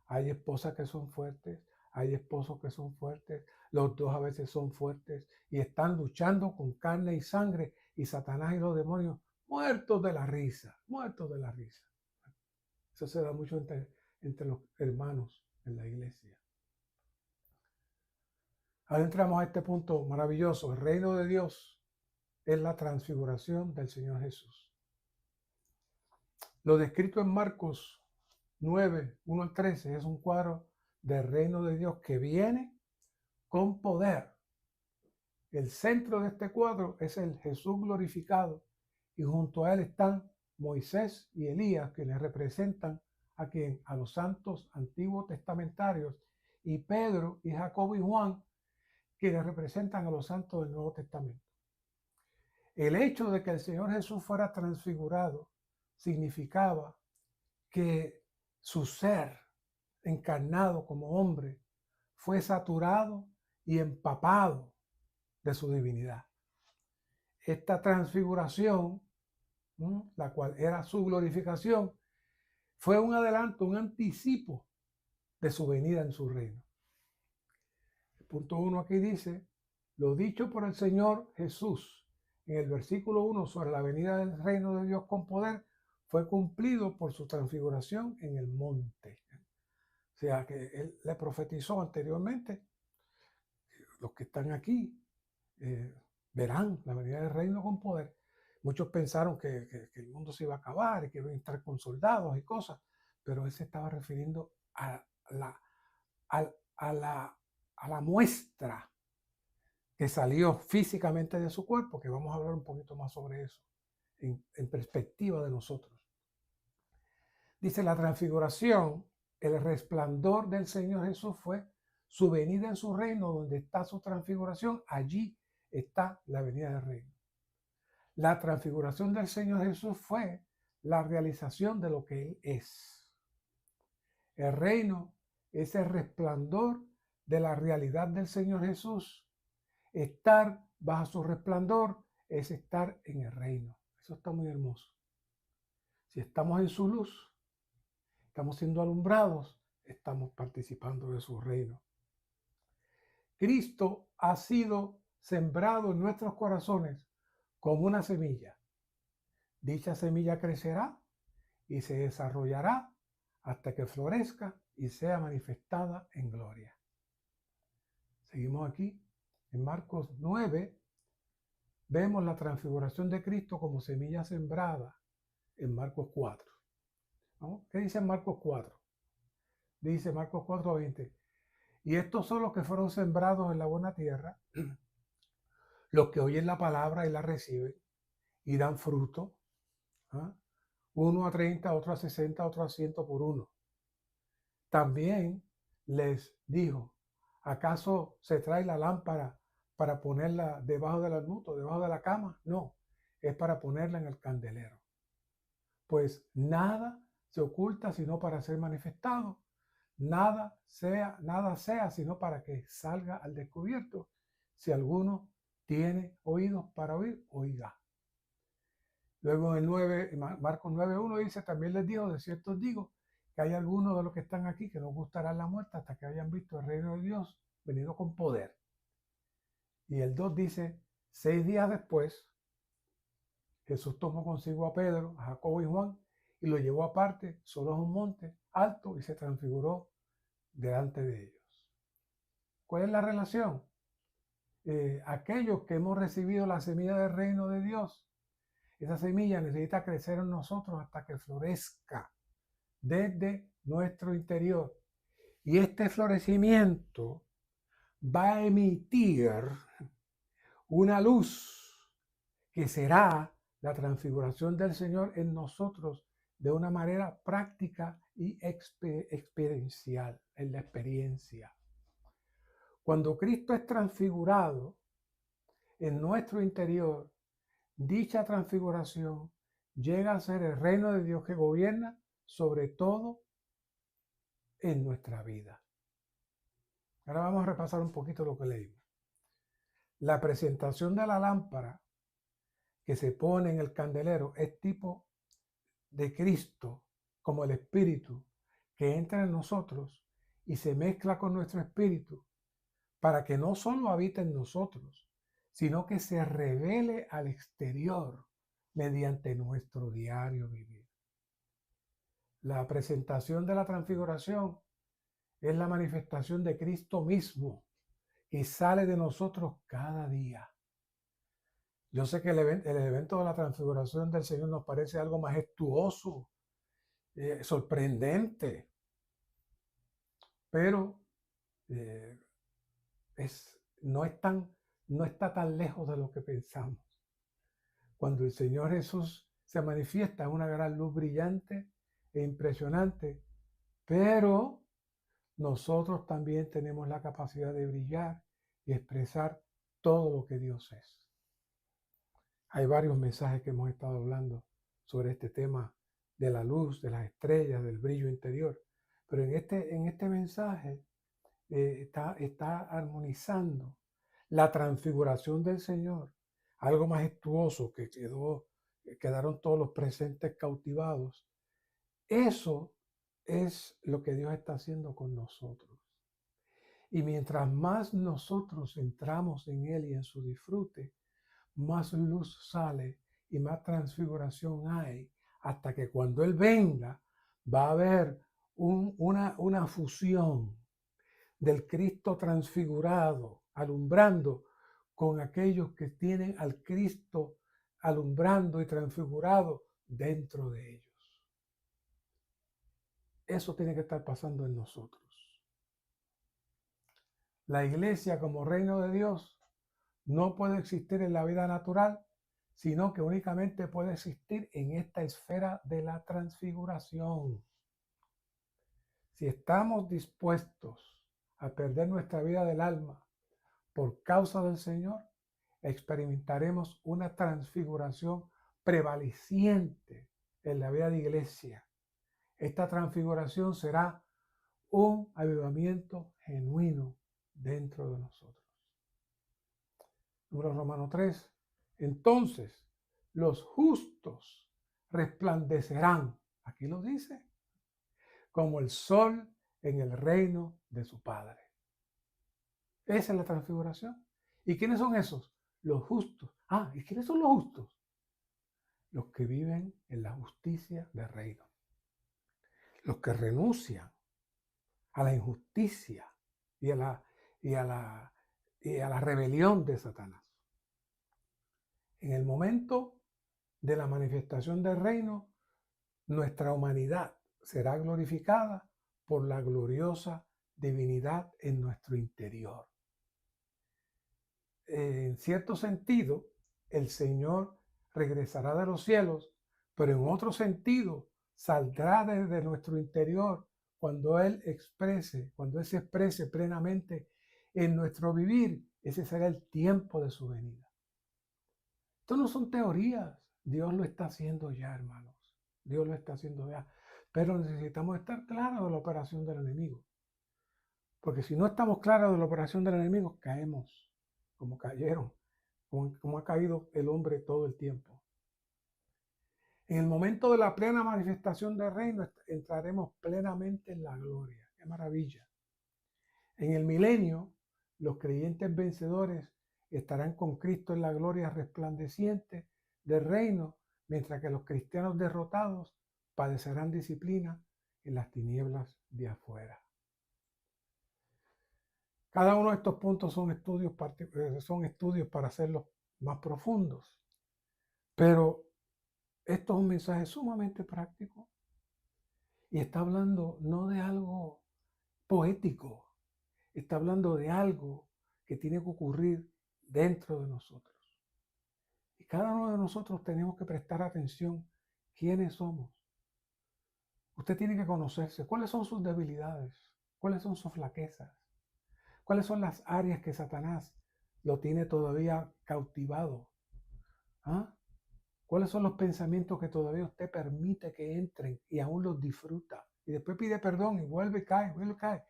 hay esposas que son fuertes, hay esposos que son fuertes, los dos a veces son fuertes y están luchando con carne y sangre y Satanás y los demonios muertos de la risa, muertos de la risa. Eso se da mucho entre los hermanos en la iglesia. Ahora entramos a este punto maravilloso. El reino de Dios es la transfiguración del Señor Jesús. Lo descrito en Marcos 9, 1 al 13 es un cuadro del reino de Dios que viene con poder. El centro de este cuadro es el Jesús glorificado y junto a él están Moisés y Elías, que le representan a quien, a los santos antiguos testamentarios, y Pedro y Jacobo y Juan, que le representan a los santos del Nuevo Testamento. El hecho de que el Señor Jesús fuera transfigurado significaba que su ser encarnado como hombre fue saturado y empapado de su divinidad. Esta transfiguración, la cual era su glorificación, fue un adelanto, un anticipo de su venida en su reino. El punto 1 aquí dice, lo dicho por el Señor Jesús en el versículo 1 sobre la venida del reino de Dios con poder, fue cumplido por su transfiguración en el monte. O sea que él le profetizó anteriormente, los que están aquí verán la venida del reino con poder. Muchos pensaron que el mundo se iba a acabar y que iban a estar con soldados y cosas, pero él se estaba refiriendo a la muestra que salió físicamente de su cuerpo, que vamos a hablar un poquito más sobre eso, en perspectiva de nosotros. Dice la transfiguración, el resplandor del Señor Jesús fue su venida en su reino, donde está su transfiguración, allí está la venida del reino. La transfiguración del Señor Jesús fue la realización de lo que Él es. El reino es el resplandor de la realidad del Señor Jesús. Estar bajo su resplandor es estar en el reino. Eso está muy hermoso. Si estamos en su luz, estamos siendo alumbrados, estamos participando de su reino. Cristo ha sido sembrado en nuestros corazones como una semilla. Dicha semilla crecerá y se desarrollará hasta que florezca y sea manifestada en gloria. Seguimos aquí. En Marcos 9 vemos la transfiguración de Cristo como semilla sembrada en Marcos 4. ¿No? ¿Qué dice en Marcos 4? Dice Marcos 4:20. Y estos son los que fueron sembrados en la buena tierra, los que oyen la palabra y la reciben y dan fruto. Uno a 30, otro a 60, otro a 100 por uno. También les dijo, ¿acaso se trae la lámpara para ponerla debajo del almud, debajo de la cama? No, es para ponerla en el candelero. Pues nada se oculta sino para ser manifestado, nada sea sino para que salga al descubierto. Si alguno tiene oídos para oír, oiga. Luego en Marcos 9:1 dice, también les dijo, de cierto os digo, que hay algunos de los que están aquí que no gustarán la muerte hasta que hayan visto el reino de Dios venido con poder. Y el 2 dice, 6 días después, Jesús tomó consigo a Pedro, a Jacobo y Juan y lo llevó aparte, solo a un monte alto, y se transfiguró delante de ellos. ¿Cuál es la relación? Aquellos que hemos recibido la semilla del reino de Dios, esa semilla necesita crecer en nosotros hasta que florezca desde nuestro interior. Y este florecimiento va a emitir una luz que será la transfiguración del Señor en nosotros de una manera práctica y experiencial, en la experiencia. Cuando Cristo es transfigurado en nuestro interior, dicha transfiguración llega a ser el reino de Dios que gobierna sobre todo en nuestra vida. Ahora vamos a repasar un poquito lo que leímos. La presentación de la lámpara que se pone en el candelero es tipo de Cristo, como el Espíritu, que entra en nosotros y se mezcla con nuestro espíritu, para que no solo habite en nosotros, sino que se revele al exterior mediante nuestro diario vivir. La presentación de la transfiguración es la manifestación de Cristo mismo, que sale de nosotros cada día. Yo sé que el evento de la transfiguración del Señor nos parece algo majestuoso, sorprendente, pero no está tan lejos de lo que pensamos. Cuando el Señor Jesús se manifiesta, es una gran luz brillante e impresionante, pero nosotros también tenemos la capacidad de brillar y expresar todo lo que Dios es. Hay varios mensajes que hemos estado hablando sobre este tema de la luz, de las estrellas, del brillo interior, pero en este mensaje está armonizando la transfiguración del Señor, algo majestuoso que quedaron todos los presentes cautivados. Eso es lo que Dios está haciendo con nosotros. Y mientras más nosotros entramos en Él y en su disfrute, más luz sale y más transfiguración hay, hasta que cuando Él venga va a haber una fusión del Cristo transfigurado, alumbrando con aquellos que tienen al Cristo alumbrando y transfigurado dentro de ellos. Eso tiene que estar pasando en nosotros. La iglesia como reino de Dios no puede existir en la vida natural, sino que únicamente puede existir en esta esfera de la transfiguración. Si estamos dispuestos a perder nuestra vida del alma por causa del Señor, experimentaremos una transfiguración prevaleciente en la vida de iglesia. Esta transfiguración será un avivamiento genuino dentro de nosotros. Número Romano 3. Entonces, los justos resplandecerán, aquí lo dice, como el sol en el reino de su Padre. Esa es la transfiguración. ¿Y quiénes son esos? Los justos. ¿Y quiénes son los justos? Los que viven en la justicia del reino. Los que renuncian a la injusticia y a la rebelión de Satanás. En el momento de la manifestación del reino, nuestra humanidad será glorificada por la gloriosa divinidad en nuestro interior. En cierto sentido, el Señor regresará de los cielos, pero en otro sentido, saldrá desde nuestro interior cuando Él se exprese plenamente en nuestro vivir. Ese será el tiempo de su venida. Esto no son teorías. Dios lo está haciendo ya, hermanos. Dios lo está haciendo ya. Pero necesitamos estar claros de la operación del enemigo. Porque si no estamos claros de la operación del enemigo, caemos como cayeron, como ha caído el hombre todo el tiempo. En el momento de la plena manifestación del reino, entraremos plenamente en la gloria. ¡Qué maravilla! En el milenio, los creyentes vencedores estarán con Cristo en la gloria resplandeciente del reino, mientras que los cristianos derrotados padecerán disciplina en las tinieblas de afuera. Cada uno de estos puntos son estudios para hacerlos más profundos, pero esto es un mensaje sumamente práctico y está hablando no de algo poético, está hablando de algo que tiene que ocurrir dentro de nosotros. Y cada uno de nosotros tenemos que prestar atención quiénes somos. Usted tiene que conocerse, cuáles son sus debilidades, cuáles son sus flaquezas, cuáles son las áreas que Satanás lo tiene todavía cautivado. ¿Cuáles son los pensamientos que todavía usted permite que entren y aún los disfruta? Y después pide perdón y vuelve y cae, vuelve y cae.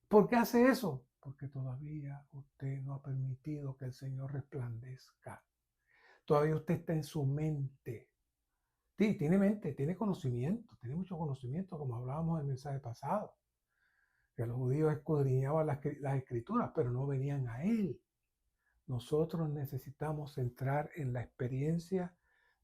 ¿Por qué hace eso? Porque todavía usted no ha permitido que el Señor resplandezca. Todavía usted está en su mente. Sí, tiene mente, tiene conocimiento, tiene mucho conocimiento, como hablábamos en el mensaje pasado. Que los judíos escudriñaban las escrituras, pero no venían a él. Nosotros necesitamos entrar en la experiencia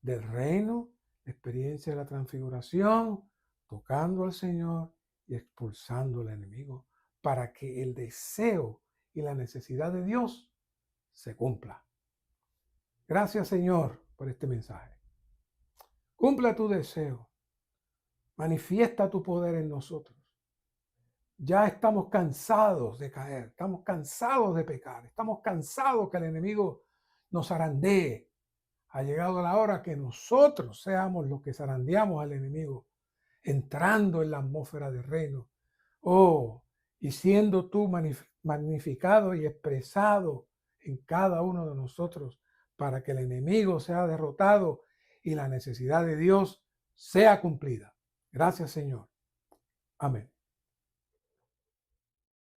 del reino, la experiencia de la transfiguración, tocando al Señor y expulsando al enemigo, para que el deseo y la necesidad de Dios se cumpla. Gracias, Señor, por este mensaje. Cumpla tu deseo. Manifiesta tu poder en nosotros. Ya estamos cansados de caer, estamos cansados de pecar, estamos cansados que el enemigo nos zarandee. Ha llegado la hora que nosotros seamos los que zarandeamos al enemigo, entrando en la atmósfera del reino. Oh, y siendo tú magnificado y expresado en cada uno de nosotros para que el enemigo sea derrotado y la necesidad de Dios sea cumplida. Gracias, Señor. Amén.